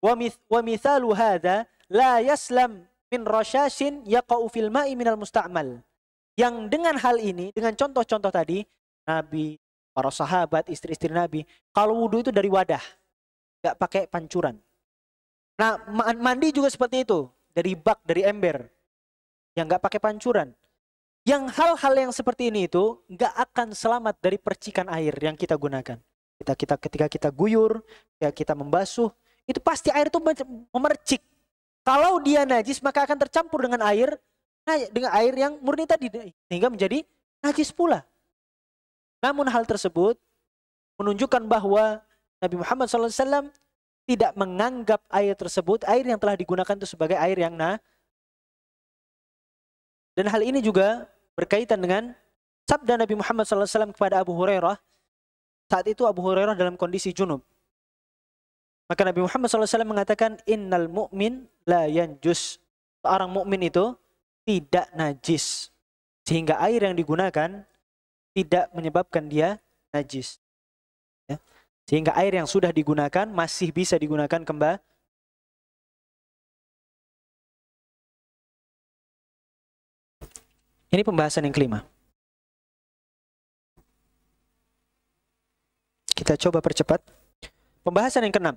Wa mithalu hadza la yaslam min rasyashin yaqa'u fil ma'i minal musta'mal. Yang dengan hal ini, dengan contoh-contoh tadi, Nabi, para sahabat, istri-istri Nabi, kalau wudu itu dari wadah, enggak pakai pancuran. Nah, mandi juga seperti itu, dari bak, dari ember, yang enggak pakai pancuran. Yang hal-hal yang seperti ini itu nggak akan selamat dari percikan air yang kita gunakan. Ketika kita guyur, ketika kita membasuh, itu pasti air itu memercik. Kalau dia najis maka akan tercampur dengan air yang murni tadi, sehingga menjadi najis pula. Namun hal tersebut menunjukkan bahwa Nabi Muhammad SAW tidak menganggap air tersebut, air yang telah digunakan itu sebagai air yang dan hal ini juga berkaitan dengan sabda Nabi Muhammad SAW kepada Abu Hurairah. Saat itu Abu Hurairah dalam kondisi junub. Maka Nabi Muhammad SAW mengatakan, innal mu'min la yanjus. Seorang mukmin itu tidak najis. Sehingga air yang digunakan tidak menyebabkan dia najis. Ya. Sehingga air yang sudah digunakan masih bisa digunakan kembali. Ini pembahasan yang kelima. Kita coba percepat. Pembahasan yang keenam.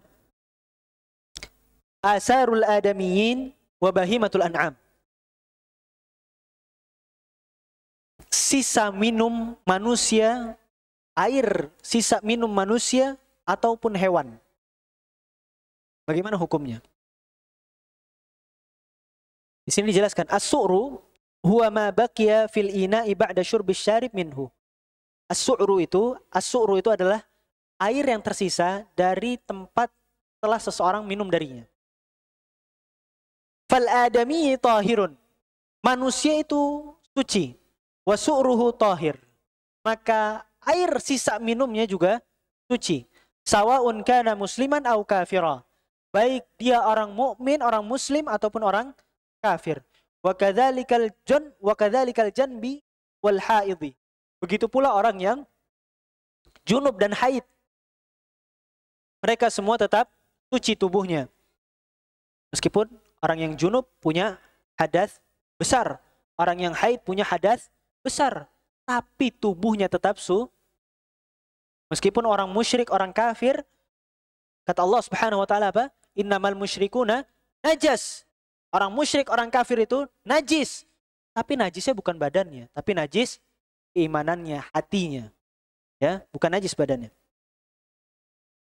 Asarul adamiyyin wa bahimatul an'am. Sisa minum manusia, air sisa minum manusia ataupun hewan. Bagaimana hukumnya? Di sini dijelaskan as-su'ru huwa ma baqiya fil ina'i ba'da syurbis syarib minhu. As-su'ru itu adalah air yang tersisa dari tempat setelah seseorang minum darinya. Fal adami tahirun. Manusia itu suci. Wa su'ruhu tahir. Maka air sisa minumnya juga suci. Sawa'un kana musliman au kafira. Baik dia orang mukmin, orang muslim ataupun orang kafir. Wa kadzalikal janbi wal haidhi. Begitu pula orang yang junub dan haid. Mereka semua tetap suci tubuhnya. Meskipun orang yang junub punya hadas besar, orang yang haid punya hadas besar, tapi tubuhnya tetap meskipun orang musyrik, orang kafir, kata Allah Subhanahu wa taala apa? Innamal musyrikuna najas. Orang musyrik, orang kafir itu najis. Tapi najisnya bukan badannya, tapi najis keimanannya, hatinya. Ya, bukan najis badannya.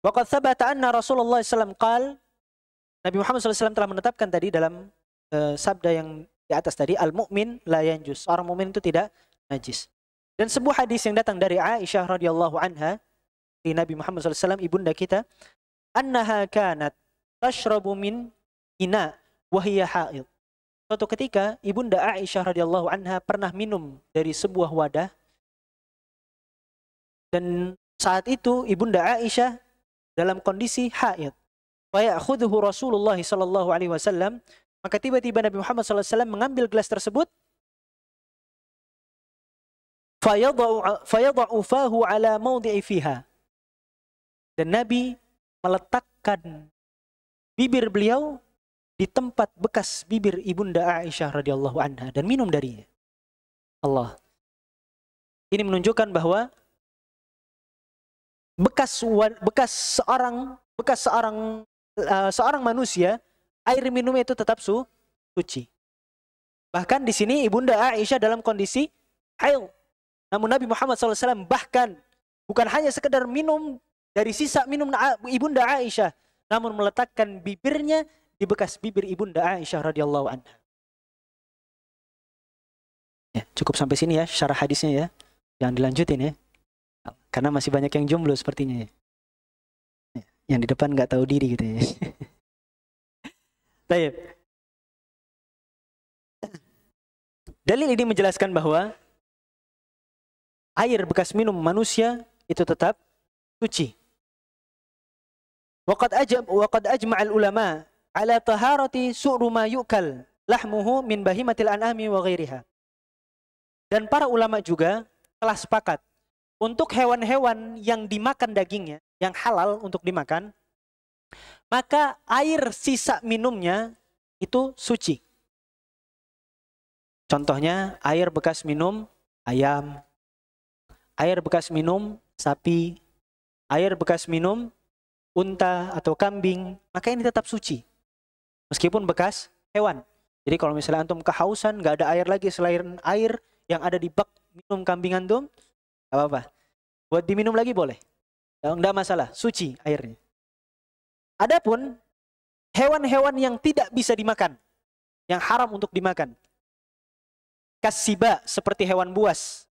Waqad thabata anna Rasulullah SAW qal, Nabi Muhammad SAW telah menetapkan tadi dalam sabda yang di atas tadi, al-mu'min la yanjus. Orang mukmin itu tidak najis. Dan sebuah hadis yang datang dari Aisyah radhiyallahu anha, di Nabi Muhammad SAW, ibunda kita, annaha kanat tashrabu min ina wa hiya haid. Suatu ketika ibunda Aisyah radhiyallahu anha pernah minum dari sebuah wadah, dan saat itu ibunda Aisyah dalam kondisi haid. Fa ya'khudhuhu Rasulullah sallallahu alaihi wasallam, maka tiba-tiba Nabi Muhammad sallallahu alaihi wasallam mengambil gelas tersebut, fayadha'u fahu ala mawdi'i fiha. Dan Nabi meletakkan bibir beliau di tempat bekas bibir ibunda Aisyah radhiyallahu anha dan minum darinya. Allah. Ini menunjukkan bahwa seorang manusia, air minumnya itu tetap suci. Bahkan di sini ibunda Aisyah dalam kondisi haid. Namun Nabi Muhammad SAW bahkan bukan hanya sekedar minum dari sisa minum ibunda Aisyah, namun meletakkan bibirnya di bekas bibir ibunda Aisyah radhiyallahu anha. Ya, cukup sampai sini ya syarah hadisnya ya. Jangan dilanjutin ya. Karena masih banyak yang jomblo sepertinya ya. Yang di depan nggak tahu diri gitu ya. Baik. Dalil ini menjelaskan bahwa air bekas minum manusia itu tetap suci. Waqad ajma'al ulama ala taharati su'ru ma yu'kal lahmuhu min bahimatil an'ami wa ghairiha. Dan para ulama juga telah sepakat untuk hewan-hewan yang dimakan dagingnya, yang halal untuk dimakan, maka air sisa minumnya itu suci. Contohnya air bekas minum ayam, air bekas minum sapi, air bekas minum unta atau kambing, maka ini tetap suci. Meskipun bekas hewan. Jadi kalau misalnya antum kehausan, nggak ada air lagi selain air yang ada di bak minum kambing antum, nggak apa-apa. Buat diminum lagi boleh. Nggak masalah, suci airnya. Adapun hewan-hewan yang tidak bisa dimakan, yang haram untuk dimakan, kasiba seperti hewan buas,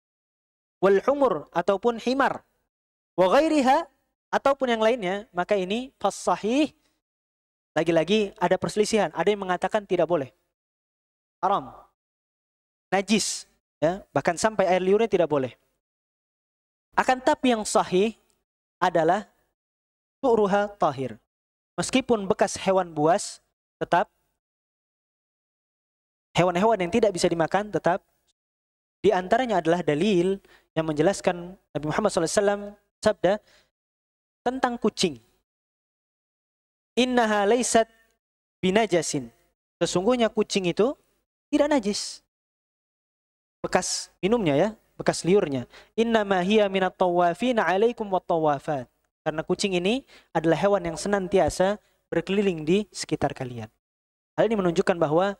wal humur ataupun himar, wa ghairiha ataupun yang lainnya, maka ini fas-sahih. Lagi-lagi ada perselisihan. Ada yang mengatakan tidak boleh, haram, najis, ya, bahkan sampai air liurnya tidak boleh. Akan tapi yang sahih adalah tu'ruha tahir. Meskipun bekas hewan buas, tetap hewan-hewan yang tidak bisa dimakan tetap. Di antaranya adalah dalil yang menjelaskan Nabi Muhammad SAW sabda tentang kucing. Innaha laysat binajasin. Sesungguhnya kucing itu tidak najis. Bekas minumnya ya, bekas liurnya. Innama hiya minat tawafina alaikum wat tawafat. Karena kucing ini adalah hewan yang senantiasa berkeliling di sekitar kalian. Hal ini menunjukkan bahwa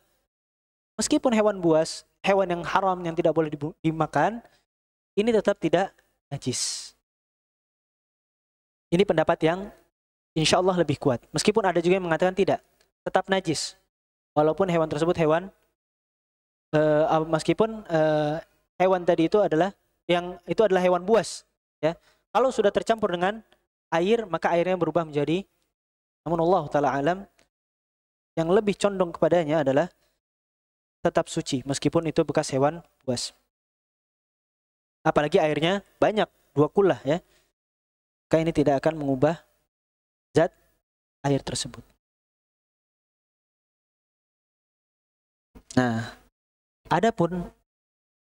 meskipun hewan buas, hewan yang haram yang tidak boleh dimakan, ini tetap tidak najis. Ini pendapat yang insya Allah lebih kuat. Meskipun ada juga yang mengatakan tidak, tetap najis. Walaupun hewan tersebut hewan, meskipun hewan tadi itu adalah hewan buas. Ya, kalau sudah tercampur dengan air, maka airnya berubah menjadi. Namun Allah Ta'ala alam, yang lebih condong kepadanya adalah tetap suci, meskipun itu bekas hewan buas. Apalagi airnya banyak, 2 kullah ya. Maka ini tidak akan mengubah zat air tersebut. Nah, adapun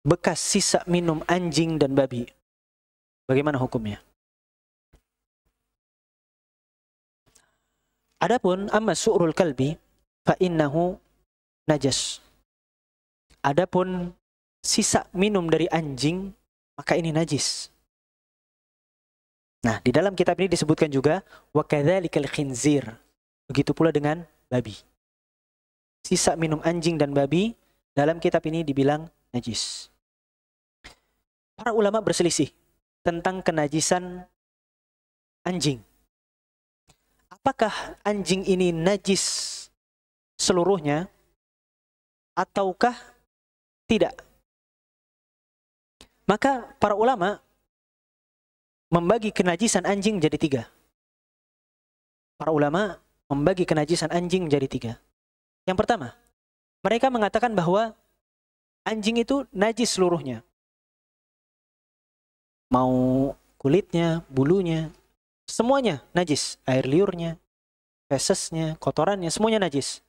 bekas sisa minum anjing dan babi, bagaimana hukumnya? Adapun amma su'rul kalbi fa innahu najas. Adapun sisa minum dari anjing, maka ini najis. Nah, di dalam kitab ini disebutkan juga wa kadzalikal khinzir. Begitu pula dengan babi. Sisa minum anjing dan babi dalam kitab ini dibilang najis. Para ulama berselisih tentang kenajisan anjing. apakah anjing ini najis seluruhnya ataukah tidak? Maka para ulama membagi kenajisan anjing jadi 3. Para ulama membagi kenajisan anjing menjadi 3. Yang pertama, mereka mengatakan bahwa anjing itu najis seluruhnya. Mau kulitnya, bulunya, semuanya najis. Air liurnya, fesesnya, kotorannya, semuanya najis.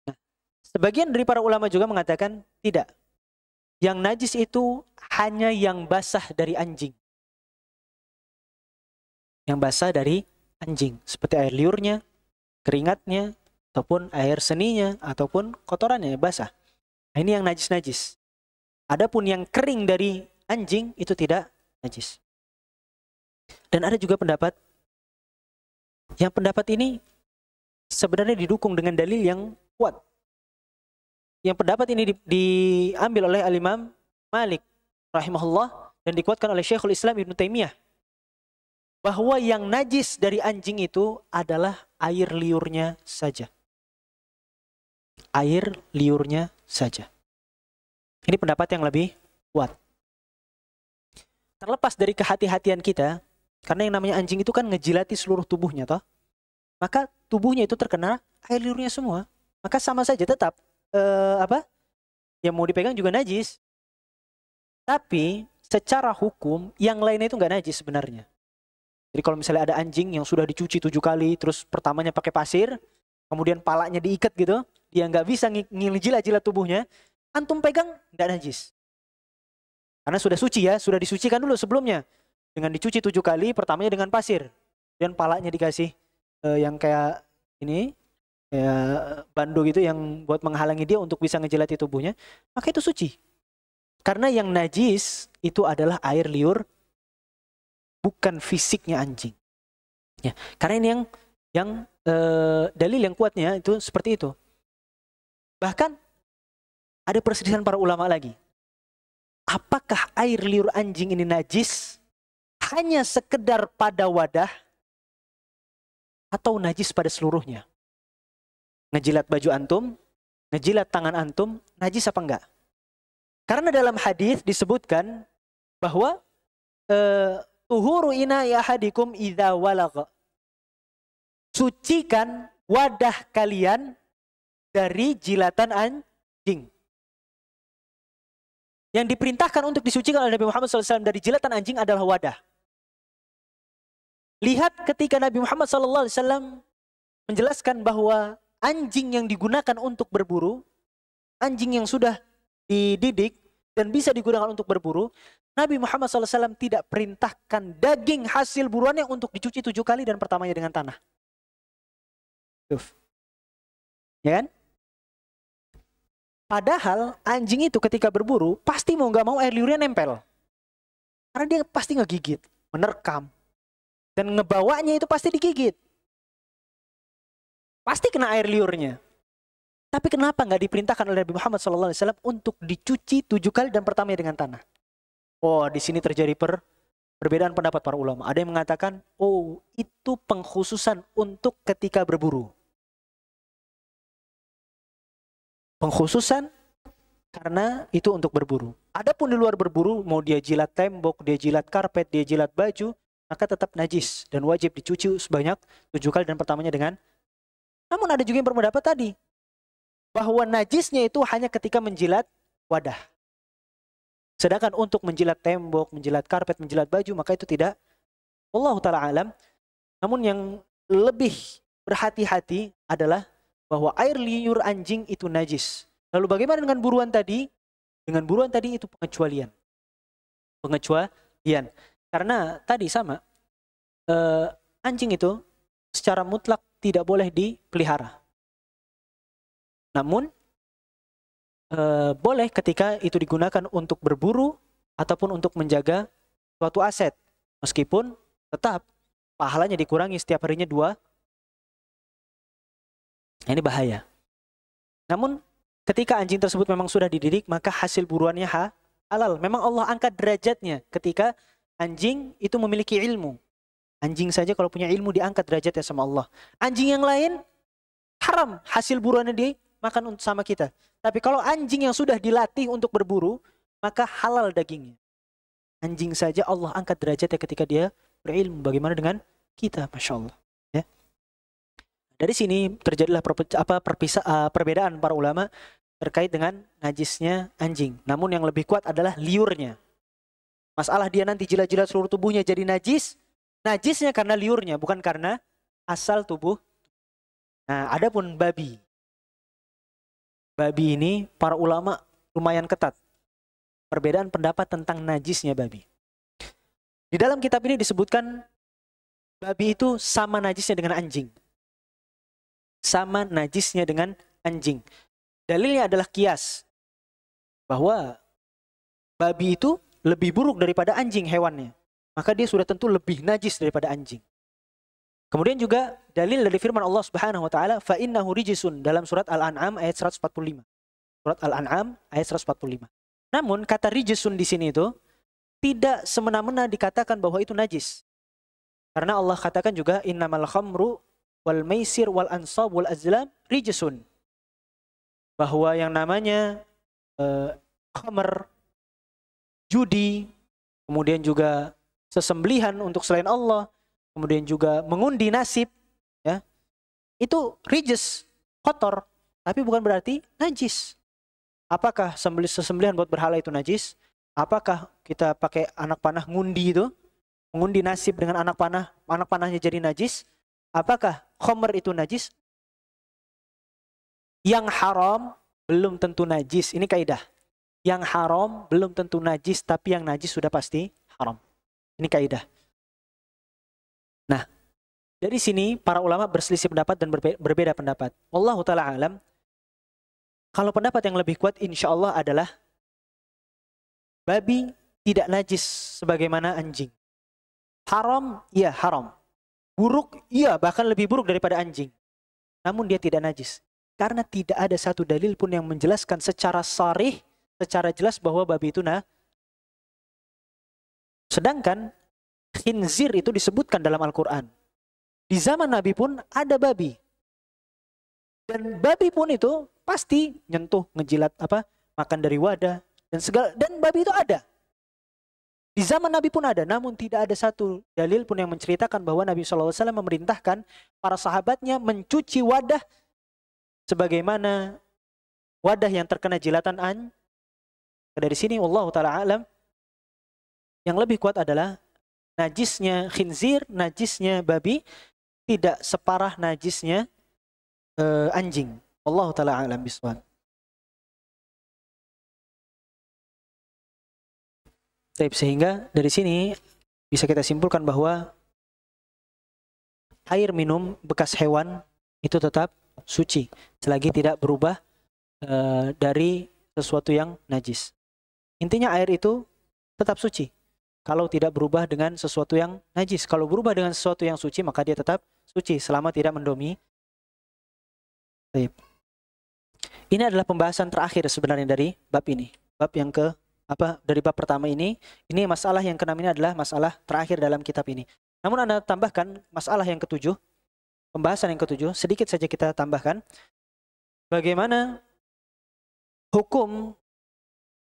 Nah, sebagian dari para ulama juga mengatakan tidak. Yang najis itu hanya yang basah dari anjing. Yang basah dari anjing. Seperti air liurnya, keringatnya, ataupun air seninya, ataupun kotorannya basah. Nah, ini yang najis-najis. Adapun yang kering dari anjing itu tidak najis. Dan ada juga pendapat, yang pendapat ini sebenarnya didukung dengan dalil yang kuat. Yang pendapat ini diambil oleh Al-Imam Malik rahimahullah dan dikuatkan oleh Syekhul Islam Ibnu Taimiyah, bahwa yang najis dari anjing itu adalah air liurnya saja. Air liurnya saja. Ini pendapat yang lebih kuat. Terlepas dari kehati-hatian kita, karena yang namanya anjing itu kan ngejilati seluruh tubuhnya toh. Maka tubuhnya itu terkena air liurnya semua. Maka sama saja tetap yang mau dipegang juga najis. Tapi secara hukum yang lainnya itu nggak najis sebenarnya. Jadi kalau misalnya ada anjing yang sudah dicuci 7 kali, terus pertamanya pakai pasir, kemudian palanya diikat gitu, dia nggak bisa ngejilat-jilat tubuhnya, antum pegang nggak najis. Karena sudah suci ya, sudah disucikan dulu sebelumnya. Dengan dicuci 7 kali, pertamanya dengan pasir. Dan palanya dikasih yang kayak ini, ya bandu gitu yang buat menghalangi dia untuk bisa ngejilati tubuhnya. Maka itu suci. Karena yang najis itu adalah air liur, bukan fisiknya anjing. Ya, karena ini yang dalil yang kuatnya itu seperti itu. Bahkan ada perselisihan para ulama lagi. Apakah air liur anjing ini najis hanya sekedar pada wadah atau najis pada seluruhnya? Ngejilat baju antum, ngejilat tangan antum, najis apa enggak? Karena dalam hadis disebutkan bahwa tuhuru ina'i ahadikum idza walagha. Sucikan wadah kalian dari jilatan anjing. Yang diperintahkan untuk disucikan oleh Nabi Muhammad SAW dari jilatan anjing adalah wadah. Lihat ketika Nabi Muhammad SAW menjelaskan bahwa anjing yang digunakan untuk berburu, anjing yang sudah dididik dan bisa digunakan untuk berburu, Nabi Muhammad SAW tidak perintahkan daging hasil buruannya untuk dicuci 7 kali dan pertamanya dengan tanah. Ya kan? Padahal anjing itu ketika berburu pasti mau nggak mau air liurnya nempel. Karena dia pasti ngegigit, menerkam. Dan ngebawanya itu pasti digigit. Pasti kena air liurnya. Tapi kenapa nggak diperintahkan oleh Nabi Muhammad SAW untuk dicuci 7 kali dan pertamanya dengan tanah? Oh, di sini terjadi perbedaan pendapat para ulama. Ada yang mengatakan, oh itu pengkhususan untuk ketika berburu. Pengkhususan karena itu untuk berburu. Adapun di luar berburu, mau dia jilat tembok, dia jilat karpet, dia jilat baju, maka tetap najis dan wajib dicuci sebanyak 7 kali dan pertamanya dengan. Namun ada juga yang berpendapat tadi bahwa najisnya itu hanya ketika menjilat wadah. Sedangkan untuk menjilat tembok, menjilat karpet, menjilat baju, maka itu tidak. Wallahu ta'ala alam. Namun yang lebih berhati-hati adalah bahwa air liur anjing itu najis. Lalu bagaimana dengan buruan tadi? Dengan buruan tadi itu pengecualian. Pengecualian. Karena tadi sama, anjing itu secara mutlak tidak boleh dipelihara. Namun, boleh ketika itu digunakan untuk berburu ataupun untuk menjaga suatu aset. Meskipun tetap pahalanya dikurangi setiap harinya 2. Ini bahaya. Namun ketika anjing tersebut memang sudah dididik, maka hasil buruannya halal. Memang Allah angkat derajatnya ketika anjing itu memiliki ilmu. Anjing saja kalau punya ilmu diangkat derajatnya sama Allah. Anjing yang lain haram hasil buruannya dia makan sama kita. Tapi kalau anjing yang sudah dilatih untuk berburu, maka halal dagingnya. Anjing saja Allah angkat derajatnya ketika dia berilmu. Bagaimana dengan kita, Masya Allah. Ya. Dari sini terjadilah perbedaan para ulama terkait dengan najisnya anjing. Namun yang lebih kuat adalah liurnya. Masalah dia nanti jilat-jilat seluruh tubuhnya jadi najis. Najisnya karena liurnya, bukan karena asal tubuh. Nah, adapun babi. Babi ini para ulama lumayan ketat. Perbedaan pendapat tentang najisnya babi. Di dalam kitab ini disebutkan babi itu sama najisnya dengan anjing. Sama najisnya dengan anjing. Dalilnya adalah kias. Bahwa babi itu lebih buruk daripada anjing hewannya. Maka dia sudah tentu lebih najis daripada anjing. Kemudian juga dalil dari firman Allah Subhanahu wa taala, fa innahu rijsun dalam surat Al-An'am ayat 145. Surat Al-An'am ayat 145. Namun kata rijsun di sini itu tidak semena-mena dikatakan bahwa itu najis. Karena Allah katakan juga innamal khamru wal maisir wal ansab wal azlam rijsun. Bahwa yang namanya khamr, judi, kemudian juga sesembelihan untuk selain Allah, kemudian juga mengundi nasib, ya, itu rijis, kotor, tapi bukan berarti najis. Apakah sesembelihan buat berhala itu najis? Apakah kita pakai anak panah ngundi itu, mengundi nasib dengan anak panahnya jadi najis? Apakah khamr itu najis? Yang haram belum tentu najis. Ini kaidah. Yang haram belum tentu najis, tapi yang najis sudah pasti haram. Ini kaidah. Nah, dari sini para ulama berselisih pendapat dan berbeda pendapat. Wallahu ta'ala alam. Kalau pendapat yang lebih kuat insya Allah adalah babi tidak najis sebagaimana anjing. Haram, iya haram. Buruk, iya bahkan lebih buruk daripada anjing. Namun dia tidak najis. Karena tidak ada satu dalil pun yang menjelaskan secara sharih, secara jelas bahwa babi itu Sedangkan khinzir itu disebutkan dalam Al-Quran. Di zaman Nabi pun ada babi. Dan babi pun itu pasti nyentuh, ngejilat makan dari wadah dan babi itu ada. Di zaman Nabi pun ada, namun tidak ada satu dalil pun yang menceritakan bahwa Nabi SAW memerintahkan para sahabatnya mencuci wadah sebagaimana wadah yang terkena jilatan Dari sini Allah Ta'ala alam, yang lebih kuat adalah najisnya khinzir, najisnya babi tidak separah najisnya anjing. Allah Ta'ala alam bisawab. Sehingga dari sini bisa kita simpulkan bahwa air minum bekas hewan itu tetap suci selagi tidak berubah dari sesuatu yang najis. Intinya air itu tetap suci kalau tidak berubah dengan sesuatu yang najis. Kalau berubah dengan sesuatu yang suci maka dia tetap suci selama tidak mendomi. Baik. Ini adalah pembahasan terakhir sebenarnya dari bab ini. Bab yang dari bab pertama ini masalah yang keenam ini adalah masalah terakhir dalam kitab ini. Namun Anda tambahkan masalah yang ketujuh, pembahasan yang ketujuh, sedikit saja kita tambahkan. Bagaimana hukum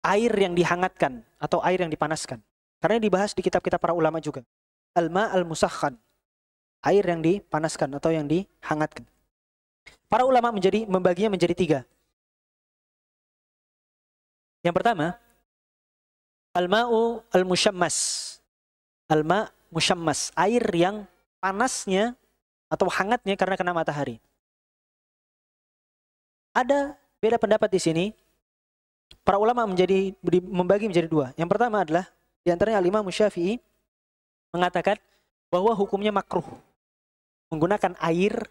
air yang dihangatkan atau air yang dipanaskan. Karena dibahas di kitab-kitab para ulama juga. Al-ma' al-musakhkhan. Air yang dipanaskan atau yang dihangatkan. Para ulama membaginya menjadi 3. Yang pertama, al-ma'u al-musyammas. Al-ma' musyammas, air yang panasnya atau hangatnya karena kena matahari. Ada beda pendapat di sini. Para ulama membagi menjadi 2. Yang pertama adalah di antaranya Al-Imam Syafi'i mengatakan bahwa hukumnya makruh. Menggunakan air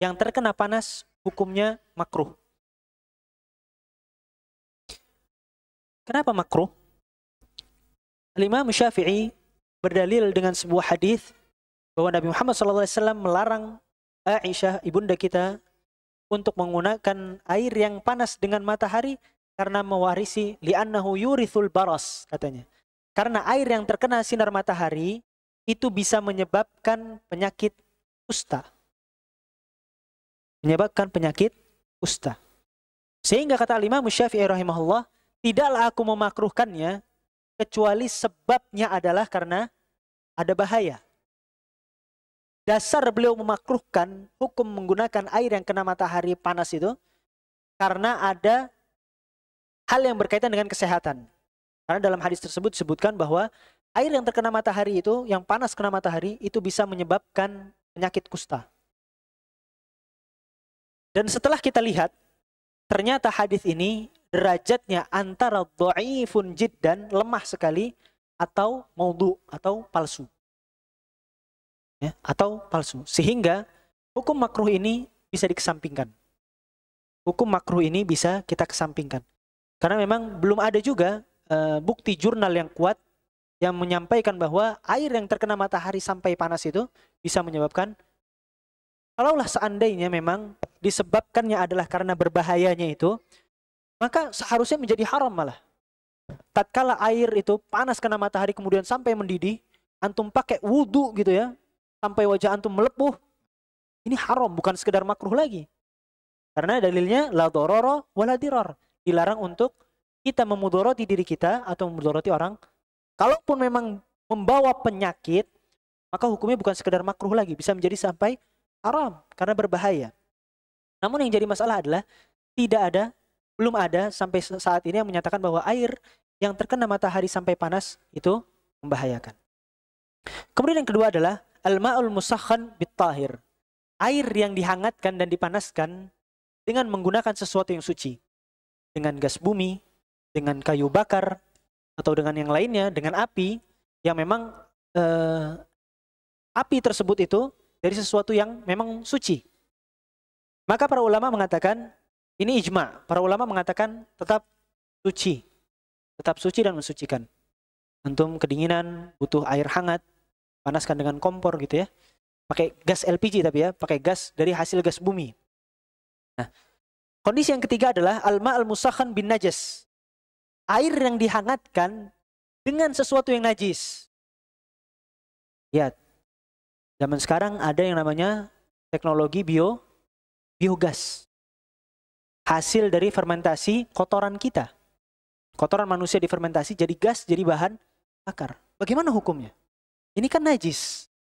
yang terkena panas hukumnya makruh. Kenapa makruh? Al-Imam Syafi'i berdalil dengan sebuah hadis bahwa Nabi Muhammad SAW melarang Aisyah, ibunda kita, untuk menggunakan air yang panas dengan matahari karena mewarisi li'annahu yurithul baras, katanya. Karena air yang terkena sinar matahari itu bisa menyebabkan penyakit kusta. Menyebabkan penyakit kusta. Sehingga kata Imam Syafi'i rahimahullah, tidaklah aku memakruhkannya kecuali sebabnya adalah karena ada bahaya. Dasar beliau memakruhkan hukum menggunakan air yang kena matahari panas itu karena ada hal yang berkaitan dengan kesehatan. Karena dalam hadis tersebut disebutkan bahwa air yang terkena matahari itu, yang panas kena matahari, itu bisa menyebabkan penyakit kusta. Dan setelah kita lihat, ternyata hadis ini derajatnya antara dhaifun jiddan, lemah sekali, atau maudhu, atau palsu. Ya, atau palsu. Sehingga hukum makruh ini bisa dikesampingkan. Hukum makruh ini bisa kita kesampingkan. Karena memang belum ada juga bukti jurnal yang kuat yang menyampaikan bahwa air yang terkena matahari sampai panas itu bisa menyebabkan, kalaulah seandainya memang disebabkannya adalah karena berbahayanya itu, maka seharusnya menjadi haram malah. Tatkala air itu panas kena matahari kemudian sampai mendidih, antum pakai wudu gitu ya, sampai wajah antum melepuh, ini haram, bukan sekedar makruh lagi. Karena dalilnya la dororo wala dirar, dilarang untuk kita memudoroti diri kita atau memudoroti orang. Kalaupun memang membawa penyakit, maka hukumnya bukan sekedar makruh lagi, bisa menjadi sampai haram karena berbahaya. Namun yang jadi masalah adalah belum ada sampai saat ini yang menyatakan bahwa air yang terkena matahari sampai panas itu membahayakan. Kemudian yang kedua adalah al-ma'ul musakhan bit-tahir. Air yang dihangatkan dan dipanaskan dengan menggunakan sesuatu yang suci. Dengan gas bumi, dengan kayu bakar, atau dengan yang lainnya, dengan api, yang memang api tersebut itu dari sesuatu yang memang suci. Maka para ulama mengatakan, ini ijma, para ulama mengatakan tetap suci dan mensucikan. Antum kedinginan, butuh air hangat, panaskan dengan kompor gitu ya. Pakai gas LPG tapi ya, pakai gas dari hasil gas bumi. Nah, kondisi yang ketiga adalah al-ma' al-musakhan bin najas. Air yang dihangatkan dengan sesuatu yang najis. Ya, zaman sekarang ada yang namanya teknologi biogas. Hasil dari fermentasi kotoran kita. Kotoran manusia difermentasi jadi gas, jadi bahan bakar. Bagaimana hukumnya? Ini kan najis.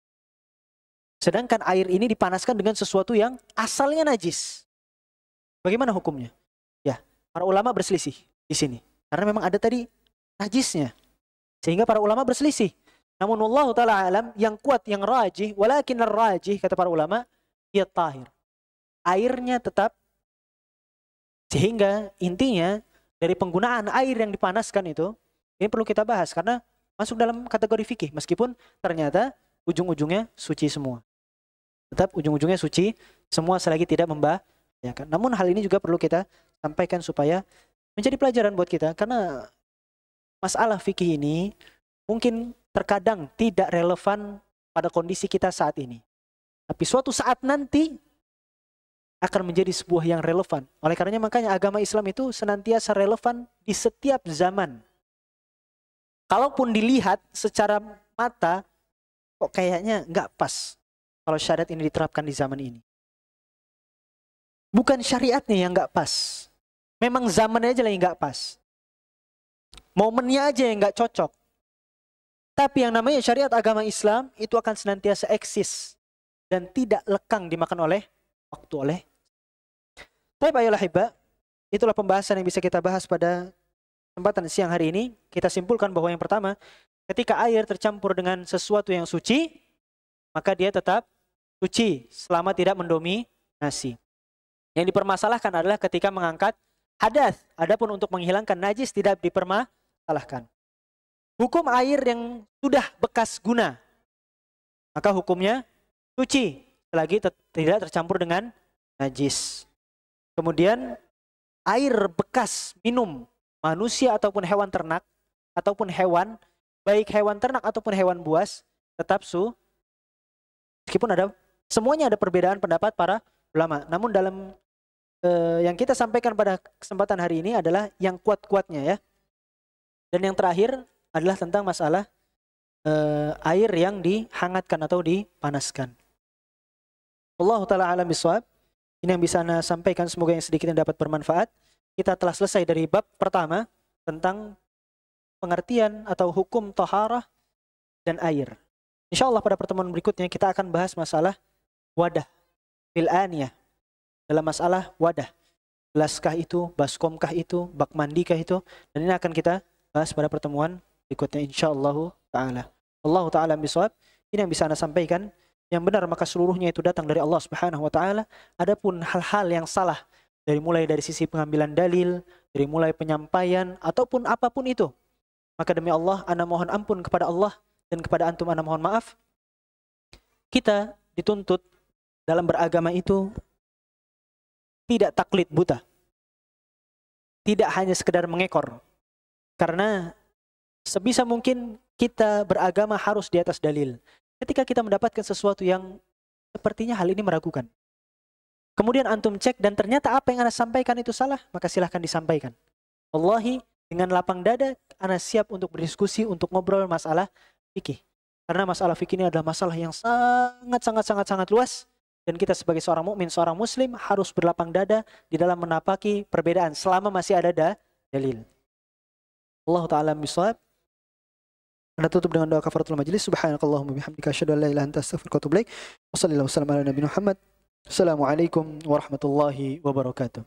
Sedangkan air ini dipanaskan dengan sesuatu yang asalnya najis. Bagaimana hukumnya? Ya, para ulama berselisih di sini. Karena memang ada tadi najisnya. Sehingga para ulama berselisih. Namun Allah Ta'ala alam, yang kuat, yang rajih, walakin ar-rajih, kata para ulama, ya tahir. Airnya tetap. Sehingga intinya dari penggunaan air yang dipanaskan itu, ini perlu kita bahas karena masuk dalam kategori fikih. Meskipun ternyata ujung-ujungnya suci semua. Tetap ujung-ujungnya suci semua selagi tidak membahayakan. Namun hal ini juga perlu kita sampaikan supaya menjadi pelajaran buat kita. Karena masalah fikih ini mungkin terkadang tidak relevan pada kondisi kita saat ini. Tapi suatu saat nanti akan menjadi sebuah yang relevan. Oleh karenanya makanya agama Islam itu senantiasa relevan di setiap zaman. Kalaupun dilihat secara mata, kok kayaknya nggak pas kalau syariat ini diterapkan di zaman ini. Bukan syariatnya yang nggak pas. Memang zamannya aja lah yang nggak pas. Momennya aja yang nggak cocok. Tapi yang namanya syariat agama Islam itu akan senantiasa eksis dan tidak lekang dimakan oleh waktu, oleh. Tapi ayolah hibah, itulah pembahasan yang bisa kita bahas pada kesempatan siang hari ini. Kita simpulkan bahwa yang pertama, ketika air tercampur dengan sesuatu yang suci, maka dia tetap suci selama tidak mendominasi. Yang dipermasalahkan adalah ketika mengangkat hadas. Adapun untuk menghilangkan najis tidak dipermasalahkan. Hukum air yang sudah bekas guna, maka hukumnya suci selagi tidak tercampur dengan najis. Kemudian air bekas minum manusia ataupun hewan ternak ataupun hewan, baik hewan ternak ataupun hewan buas, tetap meskipun semuanya ada perbedaan pendapat para ulama. Namun dalam yang kita sampaikan pada kesempatan hari ini adalah yang kuat-kuatnya ya. Dan yang terakhir adalah tentang masalah air yang dihangatkan atau dipanaskan. Wallahu ta'ala alam bisawab. Ini yang bisa Anda sampaikan, semoga yang sedikit yang dapat bermanfaat. Kita telah selesai dari bab pertama tentang pengertian atau hukum taharah dan air. Insya Allah pada pertemuan berikutnya kita akan bahas masalah wadah, fil aniyah. Dalam masalah wadah, gelaskah itu, baskomkah itu, bak mandikah itu, dan ini akan kita bahas pada pertemuan berikutnya insyaallah ta'ala. Allah ta'ala bisawab. Ini yang bisa Anda sampaikan. Yang benar maka seluruhnya itu datang dari Allah Subhanahu wa taala. Adapun hal-hal yang salah mulai dari sisi pengambilan dalil, dari mulai penyampaian ataupun apapun itu, maka demi Allah Ana mohon ampun kepada Allah dan kepada antum Ana mohon maaf. Kita dituntut dalam beragama itu tidak taklid buta. Tidak hanya sekedar mengekor. Karena sebisa mungkin kita beragama harus di atas dalil. Ketika kita mendapatkan sesuatu yang sepertinya hal ini meragukan, kemudian antum cek dan ternyata apa yang Anda sampaikan itu salah, maka silahkan disampaikan. Wallahi, dengan lapang dada Anda siap untuk berdiskusi, untuk ngobrol masalah fikih. Karena masalah fikih ini adalah masalah yang sangat luas, dan kita sebagai seorang mukmin, seorang muslim harus berlapang dada di dalam menapaki perbedaan selama masih ada dalil. Allah ta'ala bisawab. Anda tutup dengan doa kafaratul majlis. Subhanakallahumma bihamdika asyhadu an la ilaha illa anta astaghfiruka wa atubu ilaik. Wassallallahu wasallam ala nabiyina Muhammad. Assalamualaikum warahmatullahi wabarakatuh.